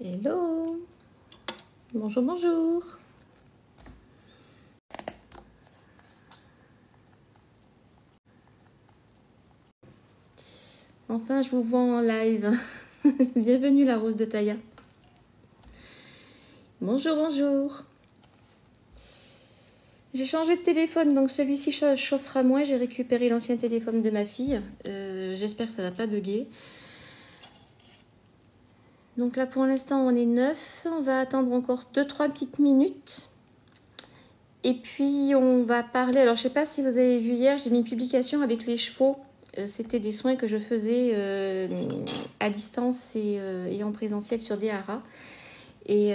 Hello. Bonjour, bonjour. Enfin, je vous vois en live. Bienvenue la Rose de Taya. Bonjour, bonjour. J'ai changé de téléphone, donc celui-ci chauffera moins. J'ai récupéré l'ancien téléphone de ma fille. J'espère que ça va pas bugger. Donc là, pour l'instant, on est 9. On va attendre encore 2-3 petites minutes. Et puis, on va parler... Alors, je sais pas si vous avez vu hier, j'ai mis une publication avec les chevaux. C'était des soins que je faisais à distance et en présentiel sur des haras. Et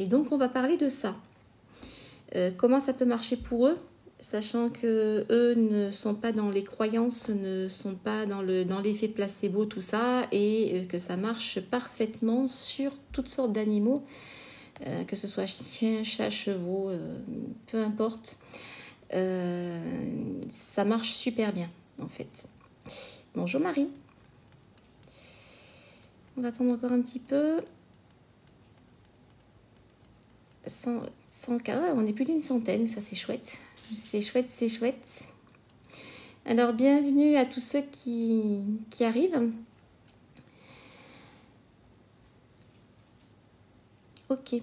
donc, on va parler de ça. Comment ça peut marcher pour eux, sachant que eux ne sont pas dans les croyances, ne sont pas dans l'effet placebo, tout ça, et que ça marche parfaitement sur toutes sortes d'animaux, que ce soit chiens, chats, chevaux, peu importe. Ça marche super bien, en fait. Bonjour Marie. On va attendre encore un petit peu. 100 cas, on est plus d'une centaine, ça c'est chouette. C'est chouette, c'est chouette. Alors bienvenue à tous ceux qui arrivent. Ok.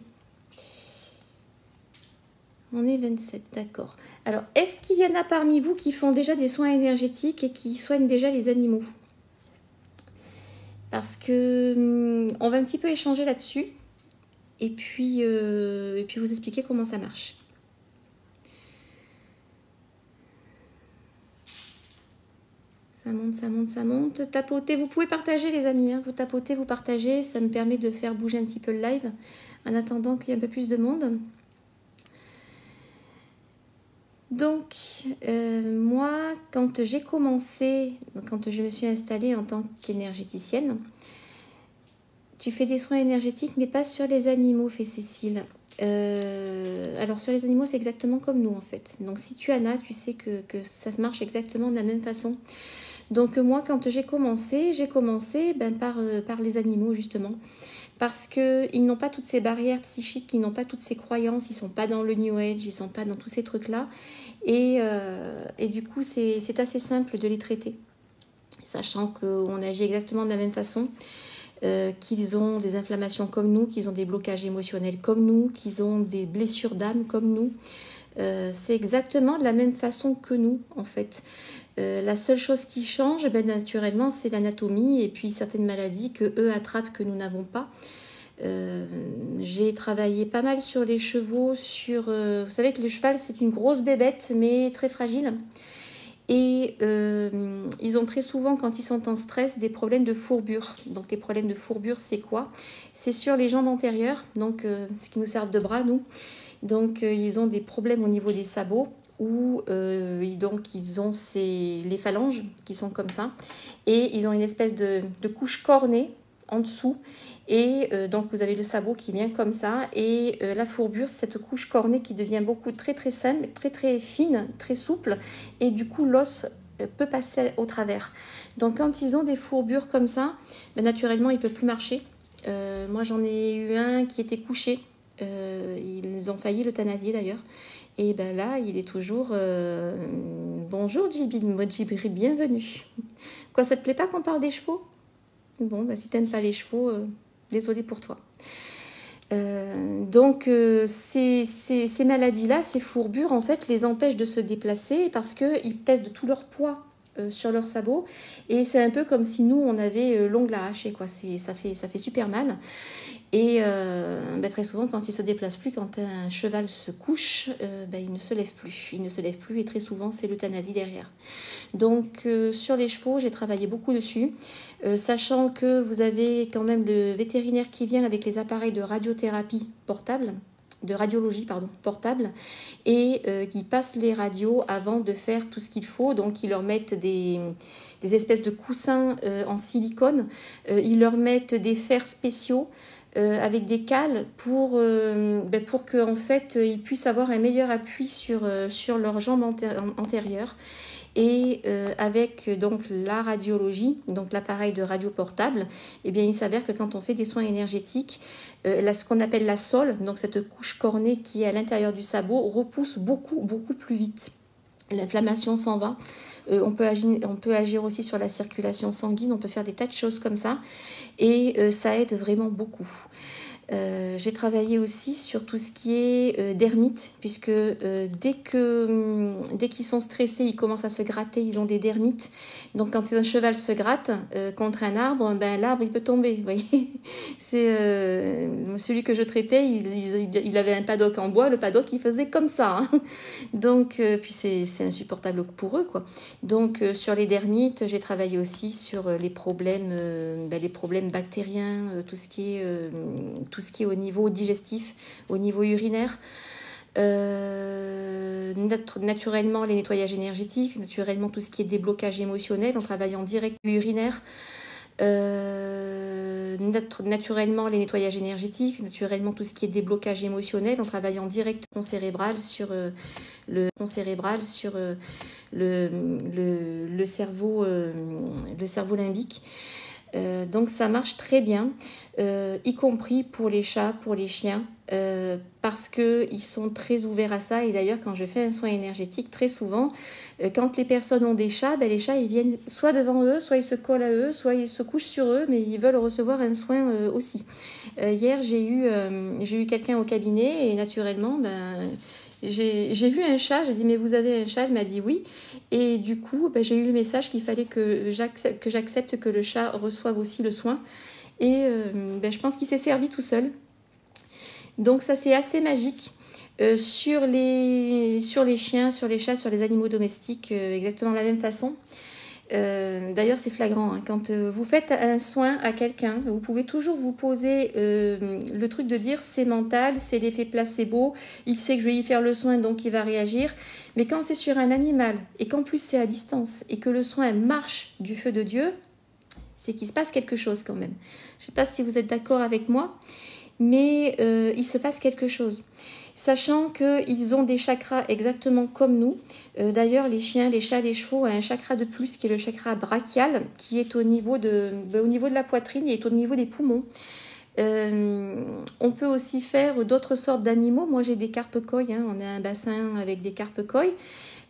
On est 27, d'accord. Alors, est-ce qu'il y en a parmi vous qui font déjà des soins énergétiques et qui soignent déjà les animaux? Parce que on va un petit peu échanger là-dessus. Et puis vous expliquer comment ça marche. Ça monte, ça monte, ça monte. Tapotez, vous pouvez partager les amis, hein. Vous tapotez, vous partagez, ça me permet de faire bouger un petit peu le live en attendant qu'il y ait un peu plus de monde. Donc, moi, quand j'ai commencé, quand je me suis installée en tant qu'énergéticienne, tu fais des soins énergétiques, mais pas sur les animaux, fait Cécile. Alors, sur les animaux, c'est exactement comme nous, en fait. Donc, si tu en as, tu sais que ça se marche exactement de la même façon. Donc, moi, quand j'ai commencé par les animaux, justement. Parce qu'ils n'ont pas toutes ces barrières psychiques, ils n'ont pas toutes ces croyances, ils ne sont pas dans le New Age, ils ne sont pas dans tous ces trucs-là. Et du coup, c'est assez simple de les traiter, sachant qu'on agit exactement de la même façon, qu'ils ont des inflammations comme nous, qu'ils ont des blocages émotionnels comme nous, qu'ils ont des blessures d'âme comme nous. C'est exactement de la même façon que nous, en fait. La seule chose qui change, naturellement, c'est l'anatomie et puis certaines maladies que eux attrapent que nous n'avons pas. J'ai travaillé pas mal sur les chevaux, vous savez que le cheval c'est une grosse bébête mais très fragile. Et ils ont très souvent, quand ils sont en stress, des problèmes de fourbure. Donc les problèmes de fourbure, c'est quoi? C'est sur les jambes antérieures, donc ce qui nous sert de bras, nous. Donc ils ont des problèmes au niveau des sabots, où donc ils ont les phalanges qui sont comme ça. Et ils ont une espèce de couche cornée en dessous. Et donc vous avez le sabot qui vient comme ça. Et la fourbure, c'est cette couche cornée qui devient très très saine, très très fine, très souple. Et du coup, l'os peut passer au travers. Donc quand ils ont des fourbures comme ça, naturellement, ils ne peuvent plus marcher. Moi, j'en ai eu un qui était couché. Ils ont failli l'euthanasier d'ailleurs. Et ben là, il est toujours... Bonjour Djibril, bienvenue. Quoi, ça te plaît pas qu'on parle des chevaux? Bon, bah, si t'aimes pas les chevaux, désolé pour toi. Donc, ces maladies-là, ces fourbures, en fait, les empêchent de se déplacer parce qu'ils pèsent de tout leur poids sur leurs sabots. Et c'est un peu comme si nous, on avait l'ongle à hacher, quoi. Ça fait super mal. Et très souvent, quand il ne se déplace plus, quand un cheval se couche, il ne se lève plus. Il ne se lève plus et très souvent, c'est l'euthanasie derrière. Donc, sur les chevaux, j'ai travaillé beaucoup dessus, sachant que vous avez quand même le vétérinaire qui vient avec les appareils de radiothérapie portable, de radiologie, pardon, portable, et qui passe les radios avant de faire tout ce qu'il faut. Donc, ils leur mettent des espèces de coussins en silicone, ils leur mettent des fers spéciaux, avec des cales pour que en fait ils puissent avoir un meilleur appui sur leurs jambes antérieures. Et avec donc la radiologie, donc l'appareil de radio portable, eh bien, il s'avère que quand on fait des soins énergétiques, ce qu'on appelle la sole, donc cette couche cornée qui est à l'intérieur du sabot, repousse beaucoup plus vite. L'inflammation s'en va. On peut agir aussi sur la circulation sanguine, on peut faire des tas de choses comme ça. Et ça aide vraiment beaucoup. J'ai travaillé aussi sur tout ce qui est dermite, puisque dès qu'ils sont stressés, ils commencent à se gratter, ils ont des dermites. Donc quand un cheval se gratte contre un arbre, ben, l'arbre il peut tomber. Vous voyez, c'est celui que je traitais, il avait un paddock en bois, le paddock il faisait comme ça. Hein. Donc puis c'est insupportable pour eux, quoi. Donc sur les dermites, j'ai travaillé aussi sur les problèmes bactériens, tout ce qui est au niveau digestif, au niveau urinaire. Naturellement, les nettoyages énergétiques, naturellement tout ce qui est déblocage émotionnel, on travaille en direct urinaire. Naturellement, les nettoyages énergétiques, naturellement tout ce qui est déblocage émotionnel, on travaille en direct cérébral sur le cerveau limbique. Donc ça marche très bien, y compris pour les chats, pour les chiens, parce qu'ils sont très ouverts à ça. Et d'ailleurs, quand je fais un soin énergétique, très souvent, quand les personnes ont des chats, ben les chats ils viennent soit devant eux, soit ils se collent à eux, soit ils se couchent sur eux, mais ils veulent recevoir un soin aussi. Hier, j'ai eu quelqu'un au cabinet et naturellement, j'ai vu un chat, j'ai dit mais vous avez un chat, elle m'a dit oui, et du coup j'ai eu le message qu'il fallait que j'accepte que le chat reçoive aussi le soin, et je pense qu'il s'est servi tout seul. Donc ça c'est assez magique. Sur les chiens, sur les chats, sur les animaux domestiques, exactement de la même façon. D'ailleurs c'est flagrant, hein. Quand vous faites un soin à quelqu'un, vous pouvez toujours vous poser le truc de dire c'est mental, c'est l'effet placebo, il sait que je vais y faire le soin donc il va réagir. Mais quand c'est sur un animal et qu'en plus c'est à distance et que le soin marche du feu de Dieu, c'est qu'il se passe quelque chose quand même. Je ne sais pas si vous êtes d'accord avec moi, mais il se passe quelque chose. Sachant qu'ils ont des chakras exactement comme nous. D'ailleurs, les chiens, les chats, les chevaux ont un chakra de plus qui est le chakra brachial, qui est au niveau de la poitrine et au niveau des poumons. On peut aussi faire d'autres sortes d'animaux. Moi, j'ai des carpes koi, hein. On a un bassin avec des carpes koi,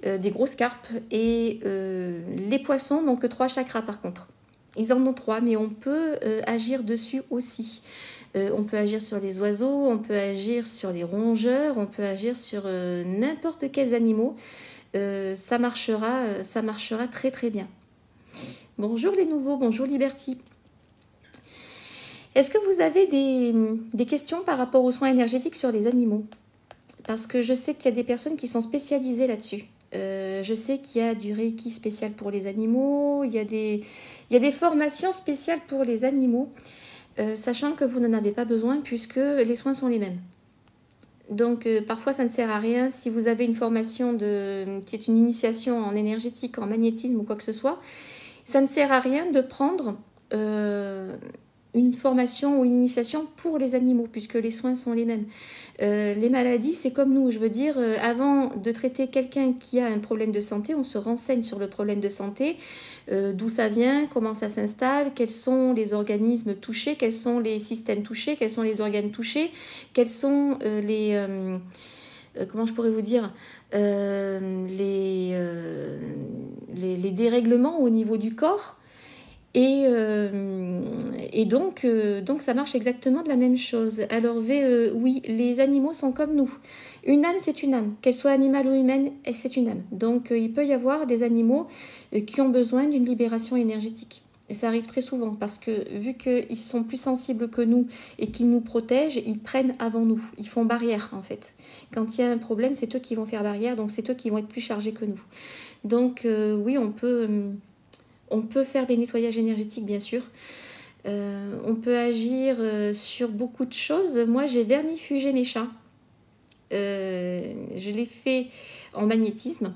des grosses carpes. Et les poissons n'ont que 3 chakras par contre. Ils en ont 3, mais on peut agir dessus aussi. On peut agir sur les oiseaux, on peut agir sur les rongeurs, on peut agir sur n'importe quels animaux. Ça marchera très très bien. Bonjour les nouveaux, bonjour Liberty. Est-ce que vous avez des questions par rapport aux soins énergétiques sur les animaux? Parce que je sais qu'il y a des personnes qui sont spécialisées là-dessus. Je sais qu'il y a du Reiki spécial pour les animaux, il y a des formations spéciales pour les animaux. Sachant que vous n'en avez pas besoin puisque les soins sont les mêmes. Donc parfois ça ne sert à rien si vous avez une formation c'est une initiation en énergétique, en magnétisme ou quoi que ce soit. Ça ne sert à rien de prendre une formation ou une initiation pour les animaux puisque les soins sont les mêmes. Les maladies, c'est comme nous. Je veux dire, avant de traiter quelqu'un qui a un problème de santé, on se renseigne sur le problème de santé, d'où ça vient, comment ça s'installe, quels sont les organismes touchés, quels sont les systèmes touchés, quels sont les organes touchés, quels sont comment je pourrais vous dire, les dérèglements au niveau du corps. Et donc ça marche exactement de la même chose. Alors oui, les animaux sont comme nous. Une âme, c'est une âme. Qu'elle soit animale ou humaine, c'est une âme. Donc il peut y avoir des animaux qui ont besoin d'une libération énergétique. Et ça arrive très souvent parce que vu qu'ils sont plus sensibles que nous et qu'ils nous protègent, ils prennent avant nous. Ils font barrière en fait. Quand il y a un problème, c'est eux qui vont faire barrière, donc c'est eux qui vont être plus chargés que nous. Donc oui, on peut faire des nettoyages énergétiques, bien sûr. On peut agir sur beaucoup de choses. Moi, j'ai vermifugé mes chats. Je l'ai fait en magnétisme.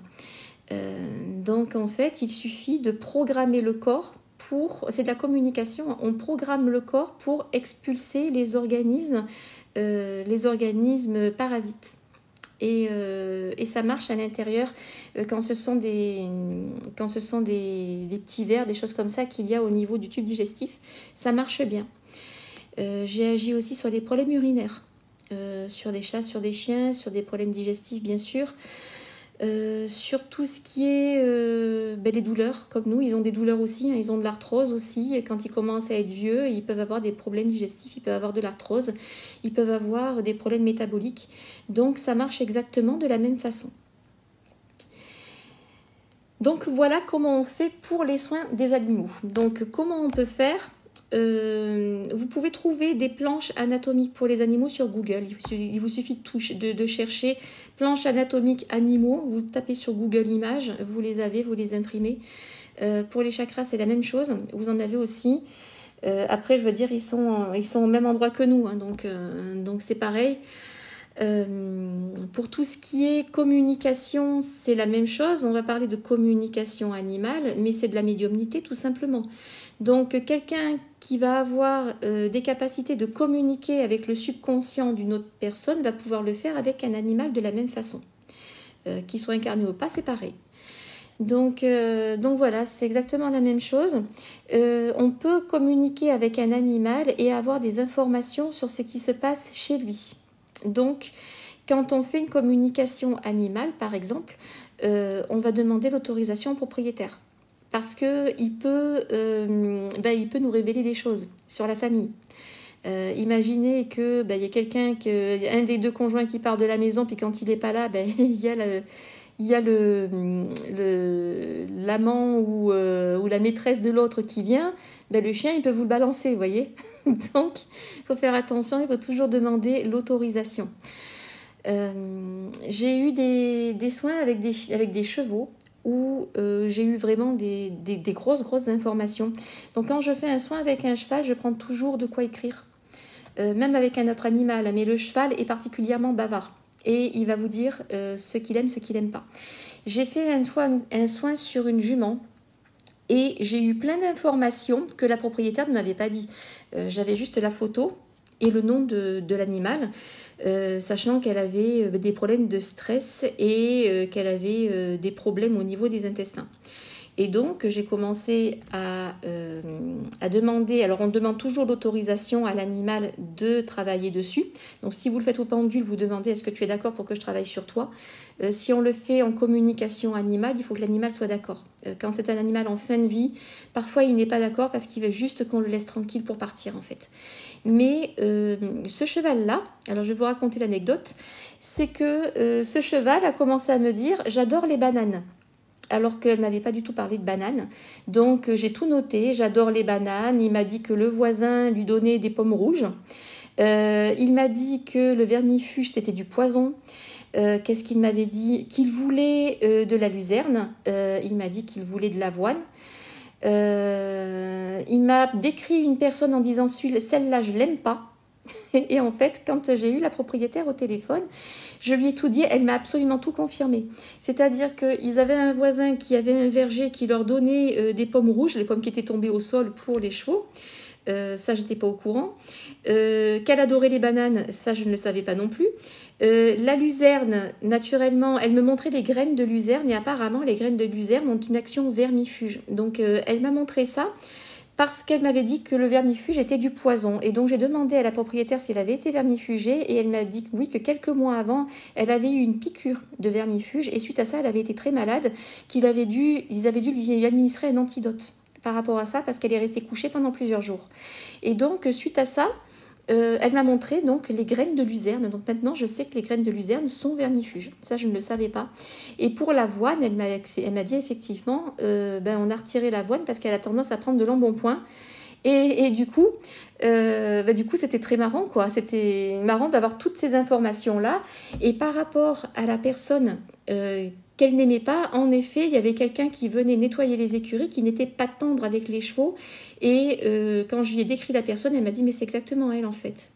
Donc, en fait, il suffit de programmer le corps c'est de la communication. On programme le corps pour expulser les organismes parasites. et ça marche à l'intérieur quand ce sont des petits vers, des choses comme ça qu'il y a au niveau du tube digestif. Ça marche bien. J'ai agi aussi sur les problèmes urinaires, sur des chats, sur des chiens, sur des problèmes digestifs bien sûr. Sur tout ce qui est les douleurs, comme nous, ils ont des douleurs aussi, hein, ils ont de l'arthrose aussi, et quand ils commencent à être vieux, ils peuvent avoir des problèmes digestifs, ils peuvent avoir de l'arthrose, ils peuvent avoir des problèmes métaboliques, donc ça marche exactement de la même façon. Donc voilà comment on fait pour les soins des animaux. Donc comment on peut faire? Vous pouvez trouver des planches anatomiques pour les animaux sur Google. Il vous suffit de chercher planches anatomiques animaux. Vous tapez sur Google Images, vous les avez, vous les imprimez. Pour les chakras, c'est la même chose. Vous en avez aussi. Après, je veux dire, ils sont au même endroit que nous, hein, donc c'est pareil. Pour tout ce qui est communication, c'est la même chose. On va parler de communication animale, mais c'est de la médiumnité tout simplement. Donc quelqu'un qui va avoir des capacités de communiquer avec le subconscient d'une autre personne va pouvoir le faire avec un animal de la même façon. Qu'il soit incarné ou pas, c'est pareil. Donc voilà, c'est exactement la même chose. On peut communiquer avec un animal et avoir des informations sur ce qui se passe chez lui. Donc, quand on fait une communication animale, par exemple, on va demander l'autorisation au propriétaire. Parce qu'il peut nous révéler des choses sur la famille. Imaginez que y a quelqu'un, un des deux conjoints qui part de la maison, puis quand il n'est pas là, il y a l'amant ou la maîtresse de l'autre qui vient, le chien, il peut vous le balancer, vous voyez. Donc, il faut faire attention, il faut toujours demander l'autorisation. J'ai eu des soins avec des chevaux où j'ai eu vraiment des grosses informations. Donc, quand je fais un soin avec un cheval, je prends toujours de quoi écrire. Même avec un autre animal, mais le cheval est particulièrement bavard. Et il va vous dire ce qu'il aime, ce qu'il n'aime pas. J'ai fait un soin sur une jument et j'ai eu plein d'informations que la propriétaire ne m'avait pas dit. J'avais juste la photo et le nom de l'animal, sachant qu'elle avait des problèmes de stress et qu'elle avait des problèmes au niveau des intestins. Et donc, j'ai commencé à demander, alors on demande toujours l'autorisation à l'animal de travailler dessus. Donc, si vous le faites au pendule, vous demandez est-ce que tu es d'accord pour que je travaille sur toi. Si on le fait en communication animale, il faut que l'animal soit d'accord. Quand c'est un animal en fin de vie, parfois il n'est pas d'accord parce qu'il veut juste qu'on le laisse tranquille pour partir en fait. Mais ce cheval-là, alors je vais vous raconter l'anecdote, c'est que ce cheval a commencé à me dire « j'adore les bananes ». Alors qu'elle n'avait pas du tout parlé de bananes. Donc j'ai tout noté, j'adore les bananes. Il m'a dit que le voisin lui donnait des pommes rouges. Il m'a dit que le vermifuge c'était du poison. Qu'est-ce qu'il m'avait dit? Qu'il voulait de la luzerne. Il m'a dit qu'il voulait de l'avoine. Il m'a décrit une personne en disant celle-là je l'aime pas. Et en fait, quand j'ai eu la propriétaire au téléphone, je lui ai tout dit, elle m'a absolument tout confirmé. C'est-à-dire qu'ils avaient un voisin qui avait un verger qui leur donnait des pommes rouges, les pommes qui étaient tombées au sol pour les chevaux. Ça, j'étais pas au courant. Qu'elle adorait les bananes, ça, je ne le savais pas non plus. La luzerne, naturellement, elle me montrait les graines de luzerne et apparemment, les graines de luzerne ont une action vermifuge. Donc, elle m'a montré ça. Parce qu'elle m'avait dit que le vermifuge était du poison. Et donc, j'ai demandé à la propriétaire s'il avait été vermifugé. Et elle m'a dit que oui, que quelques mois avant, elle avait eu une piqûre de vermifuge. Et suite à ça, elle avait été très malade, ils avaient dû lui administrer un antidote par rapport à ça, parce qu'elle est restée couchée pendant plusieurs jours. Et donc, suite à ça, elle m'a montré donc les graines de luzerne. Donc maintenant, je sais que les graines de luzerne sont vermifuges. Ça, je ne le savais pas. Et pour l'avoine, elle m'a dit effectivement, on a retiré l'avoine parce qu'elle a tendance à prendre de l'embonpoint. Et du coup, c'était très marrant, quoi. C'était marrant d'avoir toutes ces informations-là. Et par rapport à la personne qu'elle n'aimait pas, en effet, il y avait quelqu'un qui venait nettoyer les écuries, qui n'était pas tendre avec les chevaux. Et quand je lui ai décrit la personne, elle m'a dit « mais c'est exactement elle, en fait ».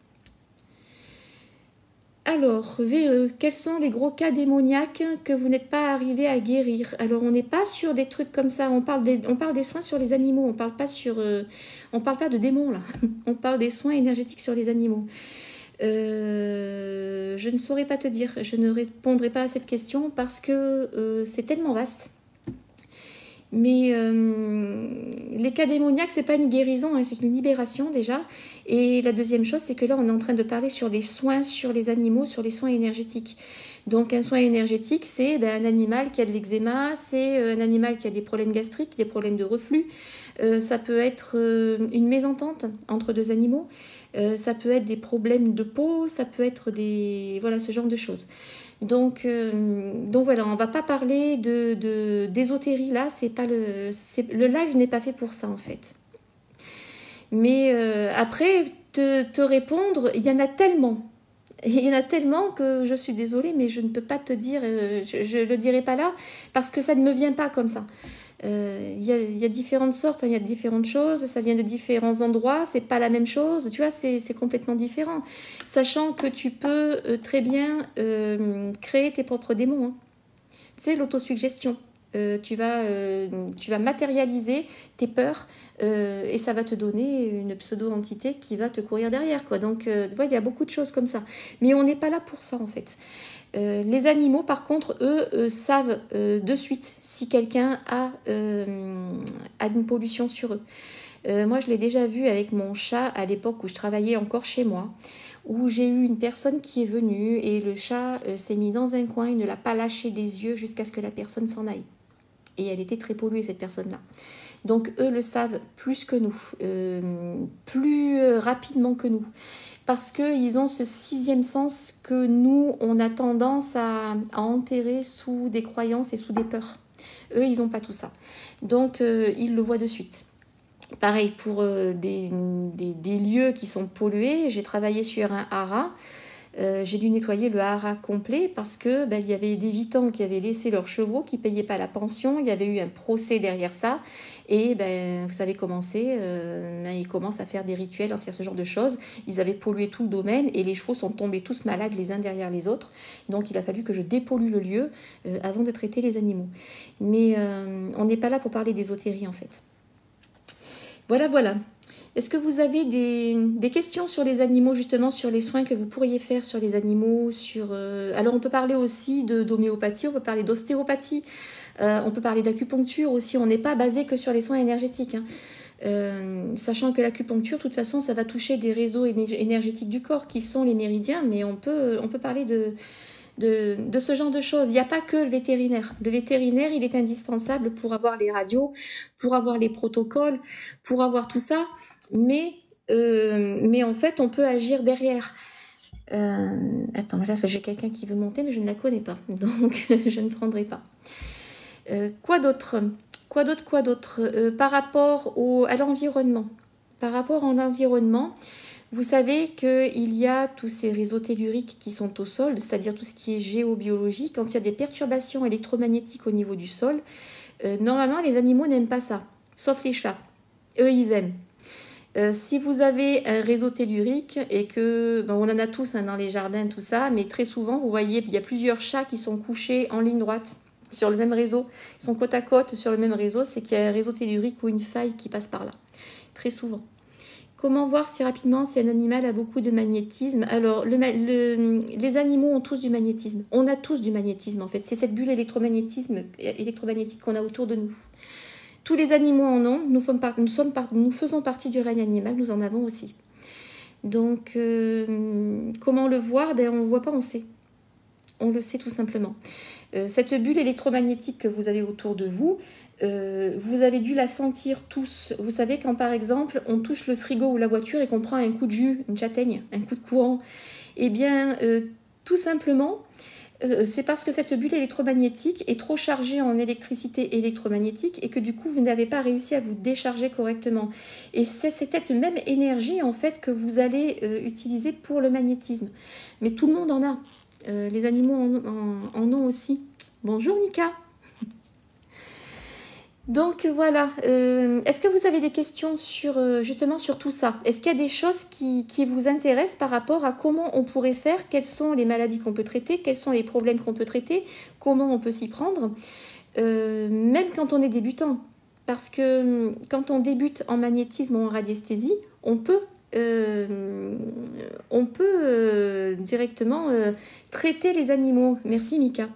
Alors, VE, quels sont les gros cas démoniaques que vous n'êtes pas arrivé à guérir? Alors, on n'est pas sur des trucs comme ça. On parle des soins sur les animaux. On parle pas de démons, là. On parle des soins énergétiques sur les animaux. je ne saurais pas te dire. Je ne répondrai pas à cette question parce que c'est tellement vaste. Mais les cas démoniaques, c'est pas une guérison, hein, c'est une libération déjà. Et la deuxième chose, c'est que là, on est en train de parler sur les soins sur les animaux, sur les soins énergétiques. Donc un soin énergétique, c'est un animal qui a de l'eczéma, c'est un animal qui a des problèmes gastriques, des problèmes de reflux. Ça peut être une mésentente entre deux animaux. Ça peut être des problèmes de peau, ça peut être voilà, ce genre de choses. Donc voilà, on va pas parler d'ésotérie là, le live n'est pas fait pour ça en fait. Mais après, te répondre, il y en a tellement. Il y en a tellement que je suis désolée, mais je ne peux pas te dire, je le dirai pas là, parce que ça ne me vient pas comme ça. Il y a différentes sortes, hein, il y a différentes choses, ça vient de différents endroits, c'est pas la même chose, tu vois, c'est complètement différent. Sachant que tu peux très bien créer tes propres démons. Hein. Tu sais, l'autosuggestion. Tu vas matérialiser tes peurs et ça va te donner une pseudo-entité qui va te courir derrière, quoi. Donc, tu vois, il y a beaucoup de choses comme ça. Mais on n'est pas là pour ça, en fait. Les animaux, par contre, eux, savent de suite si quelqu'un a une pollution sur eux. Moi, je l'ai déjà vu avec mon chat à l'époque où je travaillais encore chez moi, où j'ai eu une personne qui est venue et le chat s'est mis dans un coin, il ne l'a pas lâché des yeux jusqu'à ce que la personne s'en aille. Et elle était très polluée, cette personne-là. Donc, eux le savent plus que nous, plus rapidement que nous. Parce qu'ils ont ce sixième sens que nous, on a tendance à enterrer sous des croyances et sous des peurs. Eux, ils n'ont pas tout ça. Donc, ils le voient de suite. Pareil pour des lieux qui sont pollués. J'ai travaillé sur un haras. J'ai dû nettoyer le haras complet parce que il y avait des gitans qui avaient laissé leurs chevaux, qui ne payaient pas la pension. Il y avait eu un procès derrière ça. Et vous savez comment c'est. Ils commencent à faire des rituels, à faire ce genre de choses. Ils avaient pollué tout le domaine et les chevaux sont tombés tous malades les uns derrière les autres. Donc il a fallu que je dépollue le lieu avant de traiter les animaux. Mais on n'est pas là pour parler d'ésotérie en fait. Voilà. Est-ce que vous avez des questions sur les animaux, justement, sur les soins que vous pourriez faire sur les animaux Alors, on peut parler aussi d'homéopathie, on peut parler d'ostéopathie, on peut parler d'acupuncture aussi. On n'est pas basé que sur les soins énergétiques. Hein. Sachant que l'acupuncture, de toute façon, ça va toucher des réseaux énergétiques du corps qui sont les méridiens, mais on peut parler de ce genre de choses. Il n'y a pas que le vétérinaire. Le vétérinaire, il est indispensable pour avoir les radios, pour avoir les protocoles, pour avoir tout ça. Mais en fait, on peut agir derrière. Attends, là, j'ai quelqu'un qui veut monter, mais je ne la connais pas. Donc, je ne prendrai pas. Quoi d'autre ? Par rapport à l'environnement. Par rapport à l'environnement, vous savez qu'il y a tous ces réseaux telluriques qui sont au sol, c'est-à-dire tout ce qui est géobiologie. Quand il y a des perturbations électromagnétiques au niveau du sol, normalement, les animaux n'aiment pas ça, sauf les chats. Eux, ils aiment. Si vous avez un réseau tellurique et que, on en a tous hein, dans les jardins, tout ça, mais très souvent, vous voyez, il y a plusieurs chats qui sont couchés en ligne droite sur le même réseau. Ils sont côte à côte sur le même réseau, c'est qu'il y a un réseau tellurique ou une faille qui passe par là. Très souvent. Comment voir si rapidement si un animal a beaucoup de magnétisme? Alors, les animaux ont tous du magnétisme. On a tous du magnétisme, en fait. C'est cette bulle électromagnétique qu'on a autour de nous. Tous les animaux en ont. Nous faisons partie du règne animal. Nous en avons aussi. Donc, comment le voir? On ne le voit pas, on sait. On le sait tout simplement. Cette bulle électromagnétique que vous avez autour de vous, vous avez dû la sentir tous. Vous savez quand par exemple on touche le frigo ou la voiture et qu'on prend un coup de jus, une châtaigne, un coup de courant, eh bien tout simplement c'est parce que cette bulle électromagnétique est trop chargée en électricité électromagnétique et que du coup vous n'avez pas réussi à vous décharger correctement. Et c'est cette même énergie en fait que vous allez utiliser pour le magnétisme. Mais tout le monde en a. Les animaux en ont aussi. Bonjour Nika. Donc voilà, est-ce que vous avez des questions justement sur tout ça? Est-ce qu'il y a des choses qui vous intéressent par rapport à comment on pourrait faire? Quelles sont les maladies qu'on peut traiter? Quels sont les problèmes qu'on peut traiter? Comment on peut s'y prendre? Même quand on est débutant. Parce que quand on débute en magnétisme ou en radiesthésie, on peut directement traiter les animaux. Merci Mika.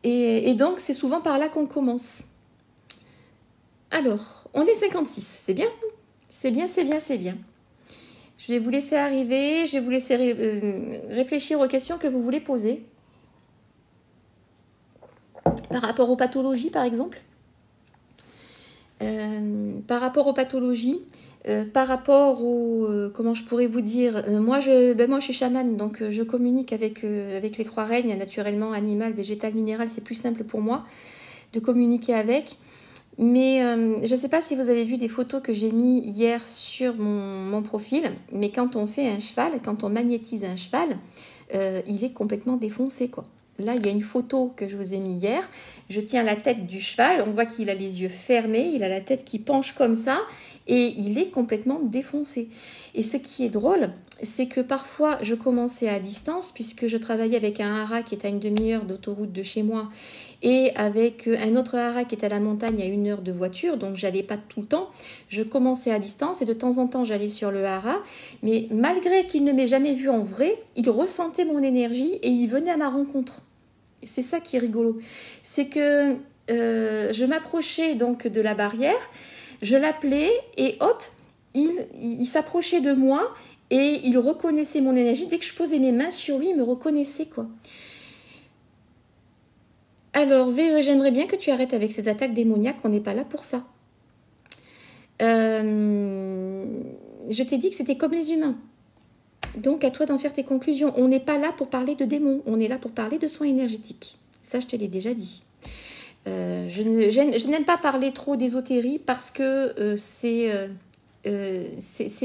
Et donc, c'est souvent par là qu'on commence. Alors, on est 56, c'est bien. C'est bien, c'est bien, c'est bien. Je vais vous laisser arriver, je vais vous laisser réfléchir aux questions que vous voulez poser. Par rapport aux pathologies, par exemple. Par rapport aux pathologies, par rapport aux... comment je pourrais vous dire, moi, je suis chamane, donc je communique avec les trois règnes, naturellement, animal, végétal, minéral, c'est plus simple pour moi de communiquer avec. Mais je ne sais pas si vous avez vu des photos que j'ai mis hier sur mon profil, mais quand on fait un cheval, quand on magnétise un cheval, il est complètement défoncé, quoi. Là, il y a une photo que je vous ai mis hier. Je tiens la tête du cheval. On voit qu'il a les yeux fermés. Il a la tête qui penche comme ça. Et il est complètement défoncé. Et ce qui est drôle, c'est que parfois, je commençais à distance, puisque je travaillais avec un haras qui est à une demi-heure d'autoroute de chez moi, et avec un autre haras qui est à la montagne à 1 heure de voiture, donc j'allais pas tout le temps. Je commençais à distance et de temps en temps, j'allais sur le haras. Mais malgré qu'il ne m'ait jamais vu en vrai, il ressentait mon énergie et il venait à ma rencontre. C'est ça qui est rigolo. C'est que je m'approchais donc de la barrière, je l'appelais et hop, il s'approchait de moi et il reconnaissait mon énergie. Dès que je posais mes mains sur lui, il me reconnaissait, quoi. Alors, VE, j'aimerais bien que tu arrêtes avec ces attaques démoniaques, on n'est pas là pour ça. Je t'ai dit que c'était comme les humains. Donc, à toi d'en faire tes conclusions. On n'est pas là pour parler de démons, on est là pour parler de soins énergétiques. Ça, je te l'ai déjà dit. Je n'aime pas parler trop d'ésotérie parce que c'est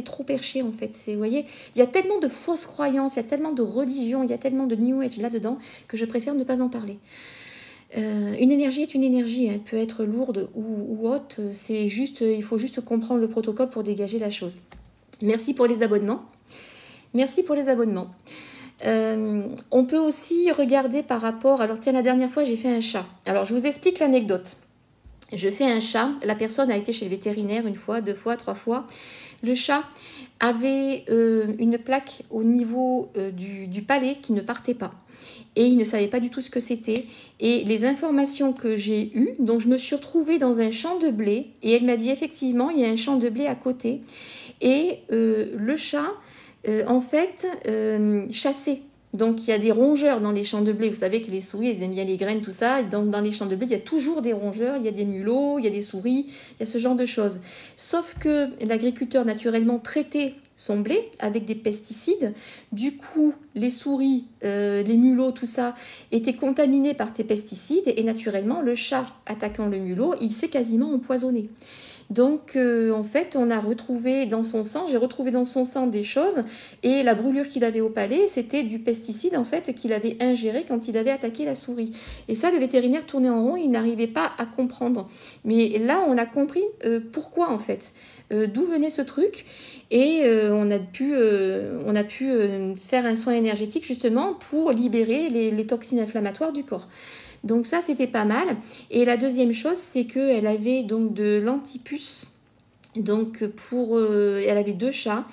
trop perché, en fait. Vous voyez, il y a tellement de fausses croyances, il y a tellement de religions, il y a tellement de New Age là-dedans que je préfère ne pas en parler. Une énergie est une énergie, elle peut être lourde ou haute, c'est juste, il faut juste comprendre le protocole pour dégager la chose. Merci pour les abonnements. Merci pour les abonnements. On peut aussi regarder par rapport, alors tiens, la dernière fois j'ai fait un chat. Alors je vous explique l'anecdote. Je fais un chat, la personne a été chez le vétérinaire 1 fois, 2 fois, 3 fois. Le chat avait une plaque au niveau du palais qui ne partait pas. Et il ne savait pas du tout ce que c'était. Et les informations que j'ai eues, donc je me suis retrouvée dans un champ de blé. Et elle m'a dit effectivement, il y a un champ de blé à côté. Et le chat, en fait, chassait. Donc il y a des rongeurs dans les champs de blé. Vous savez que les souris, elles aiment bien les graines, tout ça. Et dans les champs de blé, il y a toujours des rongeurs, il y a des mulots, il y a des souris, il y a ce genre de choses. Sauf que l'agriculteur naturellement traitait son blé avec des pesticides. Du coup, les souris, les mulots, tout ça, étaient contaminés par ces pesticides. Et naturellement, le chat attaquant le mulot, il s'est quasiment empoisonné. Donc, en fait, on a retrouvé dans son sang, j'ai retrouvé dans son sang des choses, et la brûlure qu'il avait au palais, c'était du pesticide, en fait, qu'il avait ingéré quand il avait attaqué la souris. Et ça, le vétérinaire tournait en rond, il n'arrivait pas à comprendre. Mais là, on a compris pourquoi, en fait, d'où venait ce truc, et on a pu faire un soin énergétique, justement, pour libérer les toxines inflammatoires du corps. Donc ça, c'était pas mal. Et la deuxième chose, c'est qu'elle avait donc de l'antipuce. Donc elle avait 2 chats.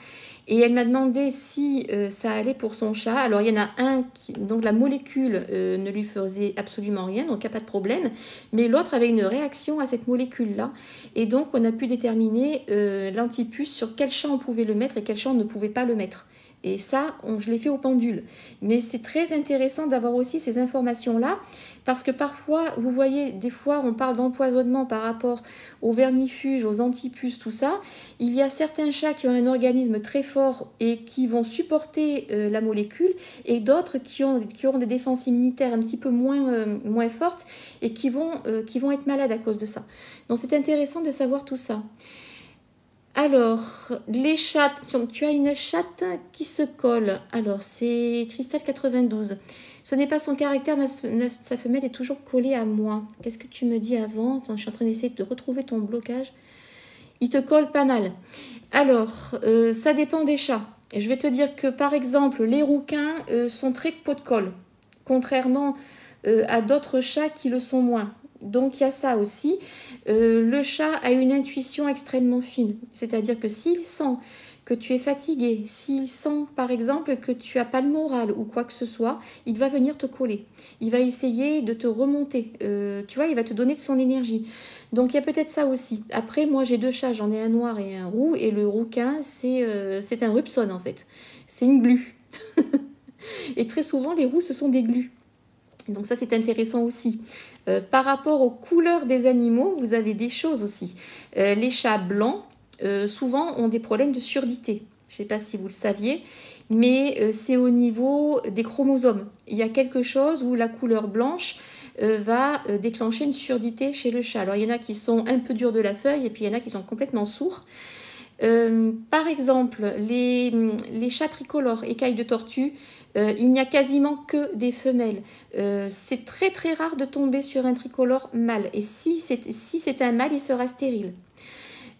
Et elle m'a demandé si ça allait pour son chat. Alors il y en a un, donc la molécule ne lui faisait absolument rien, donc il n'y a pas de problème. Mais l'autre avait une réaction à cette molécule-là. Et donc on a pu déterminer l'antipuce sur quel chat on pouvait le mettre et quel chat on ne pouvait pas le mettre. Et ça, je l'ai fait au pendule. Mais c'est très intéressant d'avoir aussi ces informations-là, parce que parfois, vous voyez, des fois, on parle d'empoisonnement par rapport aux vermifuges, aux antipuces, tout ça. Il y a certains chats qui ont un organisme très fort et qui vont supporter la molécule, et d'autres qui auront des défenses immunitaires un petit peu moins fortes et qui vont être malades à cause de ça. Donc, c'est intéressant de savoir tout ça. Alors, les chats, tu as une chatte qui se colle. Alors, c'est Cristal 92. Ce n'est pas son caractère, sa femelle est toujours collée à moi. Qu'est-ce que tu me dis avant? Enfin, je suis en train d'essayer de retrouver ton blocage. Il te colle pas mal. Alors, ça dépend des chats. Je vais te dire que, par exemple, les rouquins sont très pot de colle, contrairement à d'autres chats qui le sont moins. Donc il y a ça aussi. Le chat a une intuition extrêmement fine. C'est-à-dire que s'il sent que tu es fatigué, s'il sent par exemple que tu n'as pas le moral ou quoi que ce soit, il va venir te coller. Il va essayer de te remonter. Tu vois, il va te donner de son énergie. Donc il y a peut-être ça aussi. Après, moi j'ai 2 chats, j'en ai un noir et un roux. Et le rouquin, c'est un rupson en fait. C'est une glu. Et très souvent, les roux, ce sont des glus. Donc ça, c'est intéressant aussi. Par rapport aux couleurs des animaux, vous avez des choses aussi. Les chats blancs, souvent, ont des problèmes de surdité. Je ne sais pas si vous le saviez, mais c'est au niveau des chromosomes. Il y a quelque chose où la couleur blanche va déclencher une surdité chez le chat. Alors, il y en a qui sont un peu durs de la feuille et puis il y en a qui sont complètement sourds. Par exemple, les chats tricolores, écailles de tortue, il n'y a quasiment que des femelles. C'est très très rare de tomber sur un tricolore mâle. Et si c'est un mâle, il sera stérile.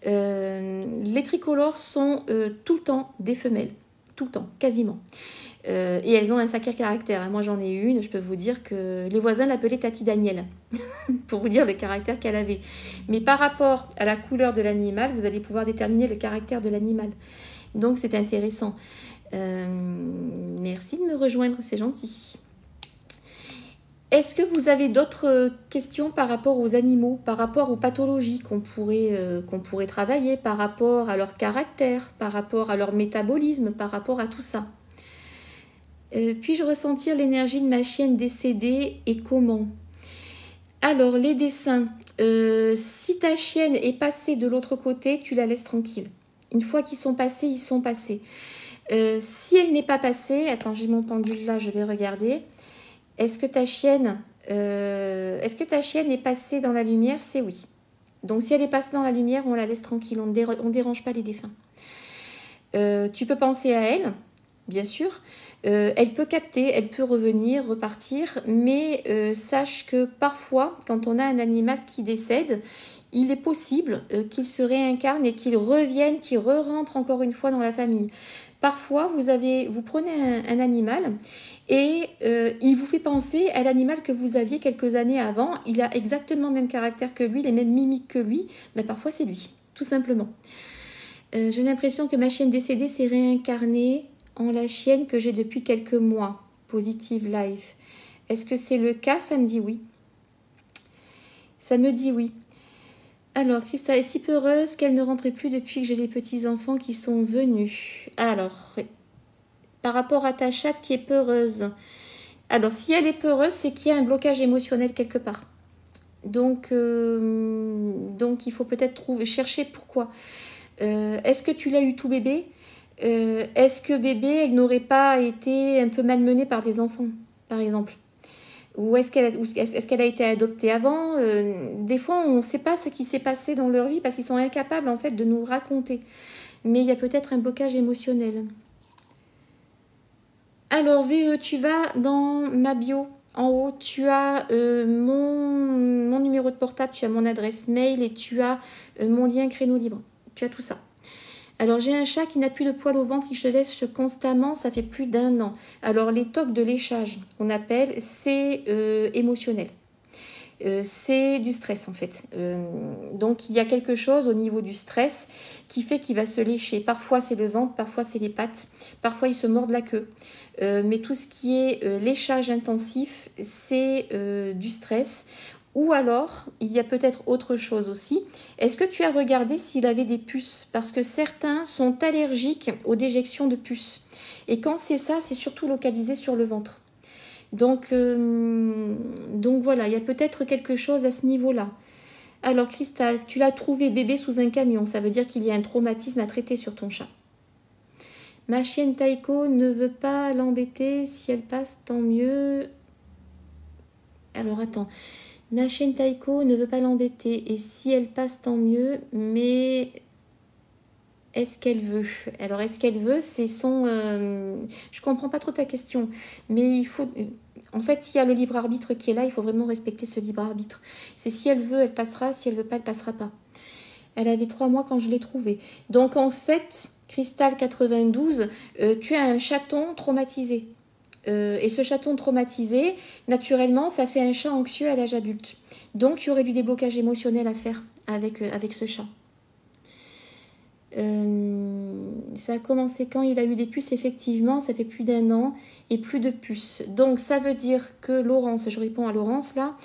Les tricolores sont tout le temps des femelles. Tout le temps, quasiment. Et elles ont un sacré caractère. Moi, j'en ai une. Je peux vous dire que les voisins l'appelaient Tati Daniel. Pour vous dire le caractère qu'elle avait. Mais par rapport à la couleur de l'animal, vous allez pouvoir déterminer le caractère de l'animal. Donc, c'est intéressant. Merci de me rejoindre, c'est gentil. Est-ce que vous avez d'autres questions par rapport aux animaux, par rapport aux pathologies qu'on pourrait travailler, par rapport à leur caractère, par rapport à leur métabolisme, par rapport à tout ça? Puis-je ressentir l'énergie de ma chienne décédée et comment? Alors, les dessins, si ta chienne est passée de l'autre côté, tu la laisses tranquille. Une fois qu'ils sont passés, ils sont passés. Si elle n'est pas passée, attends, j'ai mon pendule là, je vais regarder. Est-ce que ta chienne est passée dans la lumière? C'est oui. Donc, si elle est passée dans la lumière, on la laisse tranquille, on ne dérange pas les défunts. Tu peux penser à elle, bien sûr. Elle peut capter, elle peut revenir, repartir, mais sache que parfois, quand on a un animal qui décède, il est possible qu'il se réincarne et qu'il revienne, qu'il re-rentre encore une fois dans la famille. Parfois, vous prenez un animal et il vous fait penser à l'animal que vous aviez quelques années avant. Il a exactement le même caractère que lui, les mêmes mimiques que lui, mais parfois c'est lui, tout simplement. J'ai l'impression que ma chienne décédée s'est réincarnée en la chienne que j'ai depuis quelques mois. Positive Life. Est-ce que c'est le cas? Ça me dit oui. Ça me dit oui. Alors, Christa est si peureuse qu'elle ne rentrait plus depuis que j'ai les petits-enfants qui sont venus. Alors, par rapport à ta chatte qui est peureuse. Alors, si elle est peureuse, c'est qu'il y a un blocage émotionnel quelque part. Donc il faut peut-être chercher pourquoi. Est-ce que tu l'as eu tout bébé? Est-ce que bébé, elle n'aurait pas été un peu malmenée par des enfants, par exemple? Ou est-ce qu'elle a été adoptée avant? Des fois, on ne sait pas ce qui s'est passé dans leur vie parce qu'ils sont incapables en fait de nous raconter. Mais il y a peut-être un blocage émotionnel. Alors, VE, tu vas dans ma bio. En haut, tu as mon numéro de portable, tu as mon adresse mail et tu as mon lien créneau libre. Tu as tout ça. Alors, j'ai un chat qui n'a plus de poils au ventre, qui se lèche constamment, ça fait plus d'1 an. Alors, les tocs de léchage, qu'on appelle, c'est émotionnel. C'est du stress, en fait. Donc, il y a quelque chose au niveau du stress qui fait qu'il va se lécher. Parfois, c'est le ventre, parfois, c'est les pattes, parfois, il se mord la queue. Mais tout ce qui est léchage intensif, c'est du stress. Ou alors, il y a peut-être autre chose aussi. Est-ce que tu as regardé s'il avait des puces? Parce que certains sont allergiques aux déjections de puces. Et quand c'est ça, c'est surtout localisé sur le ventre. Donc voilà, il y a peut-être quelque chose à ce niveau-là. Alors, Cristal, tu l'as trouvé bébé sous un camion. Ça veut dire qu'il y a un traumatisme à traiter sur ton chat. Ma chienne Taiko ne veut pas l'embêter. Si elle passe, tant mieux. Alors, attends. Ma chienne Taiko ne veut pas l'embêter. Et si elle passe, tant mieux. Mais est-ce qu'elle veut? Alors, est-ce qu'elle veut? C'est son... Je comprends pas trop ta question. Mais il faut... En fait, il y a le libre arbitre qui est là. Il faut vraiment respecter ce libre arbitre. C'est si elle veut, elle passera. Si elle veut pas, elle passera pas. Elle avait 3 mois quand je l'ai trouvée. Donc, en fait, Cristal 92, tu as un chaton traumatisé. Et ce chaton traumatisé, naturellement, ça fait un chat anxieux à l'âge adulte. Donc, il y aurait du déblocage émotionnel à faire avec ce chat. Ça a commencé quand il a eu des puces, effectivement, ça fait plus d'1 an et plus de puces. Donc, ça veut dire que Laurence, je réponds à Laurence là,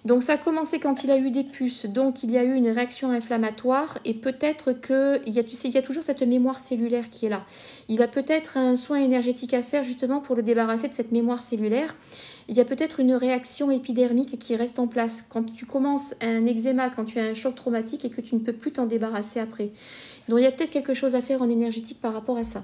donc ça a commencé quand il a eu des puces, donc il y a eu une réaction inflammatoire et peut-être que, tu sais, il y a toujours cette mémoire cellulaire qui est là. Il a peut-être un soin énergétique à faire justement pour le débarrasser de cette mémoire cellulaire. Il y a peut-être une réaction épidermique qui reste en place. Quand tu commences un eczéma, quand tu as un choc traumatique et que tu ne peux plus t'en débarrasser après. Donc il y a peut-être quelque chose à faire en énergétique par rapport à ça.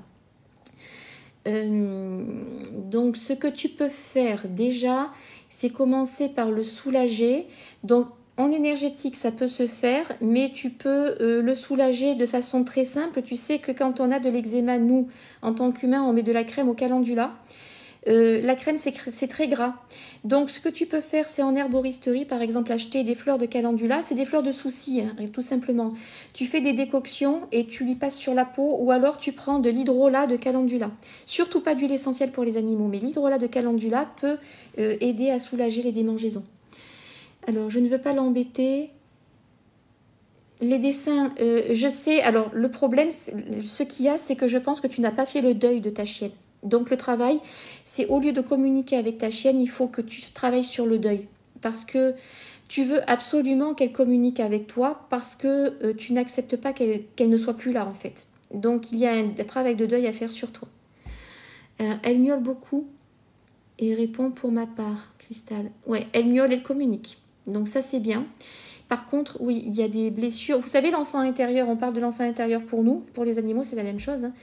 Donc ce que tu peux faire déjà, c'est commencer par le soulager. Donc en énergétique, ça peut se faire, mais tu peux le soulager de façon très simple. Tu sais que quand on a de l'eczéma, nous, en tant qu'humains, on met de la crème au calendula. La crème, c'est très gras. Donc, ce que tu peux faire, c'est en herboristerie, par exemple, acheter des fleurs de calendula. C'est des fleurs de souci, hein, tout simplement. Tu fais des décoctions et tu lui passes sur la peau, ou alors tu prends de l'hydrolat de calendula. Surtout pas d'huile essentielle pour les animaux, mais l'hydrolat de calendula peut aider à soulager les démangeaisons. Alors, je ne veux pas l'embêter. Les dessins, je sais. Alors, le problème, ce qu'il y a, c'est que je pense que tu n'as pas fait le deuil de ta chienne. Donc le travail, c'est au lieu de communiquer avec ta chienne, il faut que tu travailles sur le deuil. Parce que tu veux absolument qu'elle communique avec toi parce que tu n'acceptes pas qu'elle ne soit plus là en fait. Donc il y a un travail de deuil à faire sur toi. Elle miaule beaucoup et répond pour ma part, Cristal. Ouais, elle miaule, elle communique. Donc ça c'est bien. Par contre, oui, il y a des blessures. Vous savez, l'enfant intérieur, on parle de l'enfant intérieur pour nous, pour les animaux, c'est la même chose. Hein.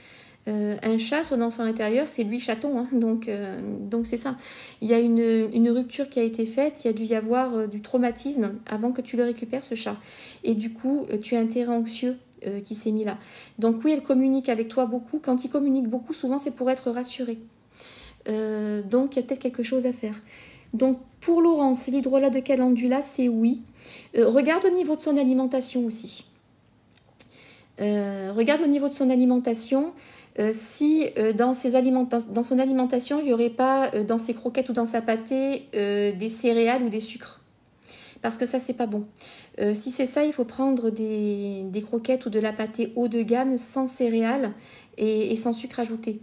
Un chat, son enfant intérieur, c'est lui chaton, hein, donc c'est ça. Il y a une rupture qui a été faite, il y a dû y avoir du traumatisme avant que tu le récupères, ce chat. Et du coup, tu as un terrain anxieux qui s'est mis là. Donc oui, elle communique avec toi beaucoup. Quand il communique beaucoup, souvent c'est pour être rassuré. Donc il y a peut-être quelque chose à faire. Donc pour Laurence, l'hydrolat de calendula, c'est oui. Regarde au niveau de son alimentation aussi. Regarde au niveau de son alimentation. Si dans son alimentation, il n'y aurait pas dans ses croquettes ou dans sa pâtée des céréales ou des sucres. Parce que ça, c'est pas bon. Si c'est ça, il faut prendre des croquettes ou de la pâtée haut de gamme sans céréales et sans sucre ajouté.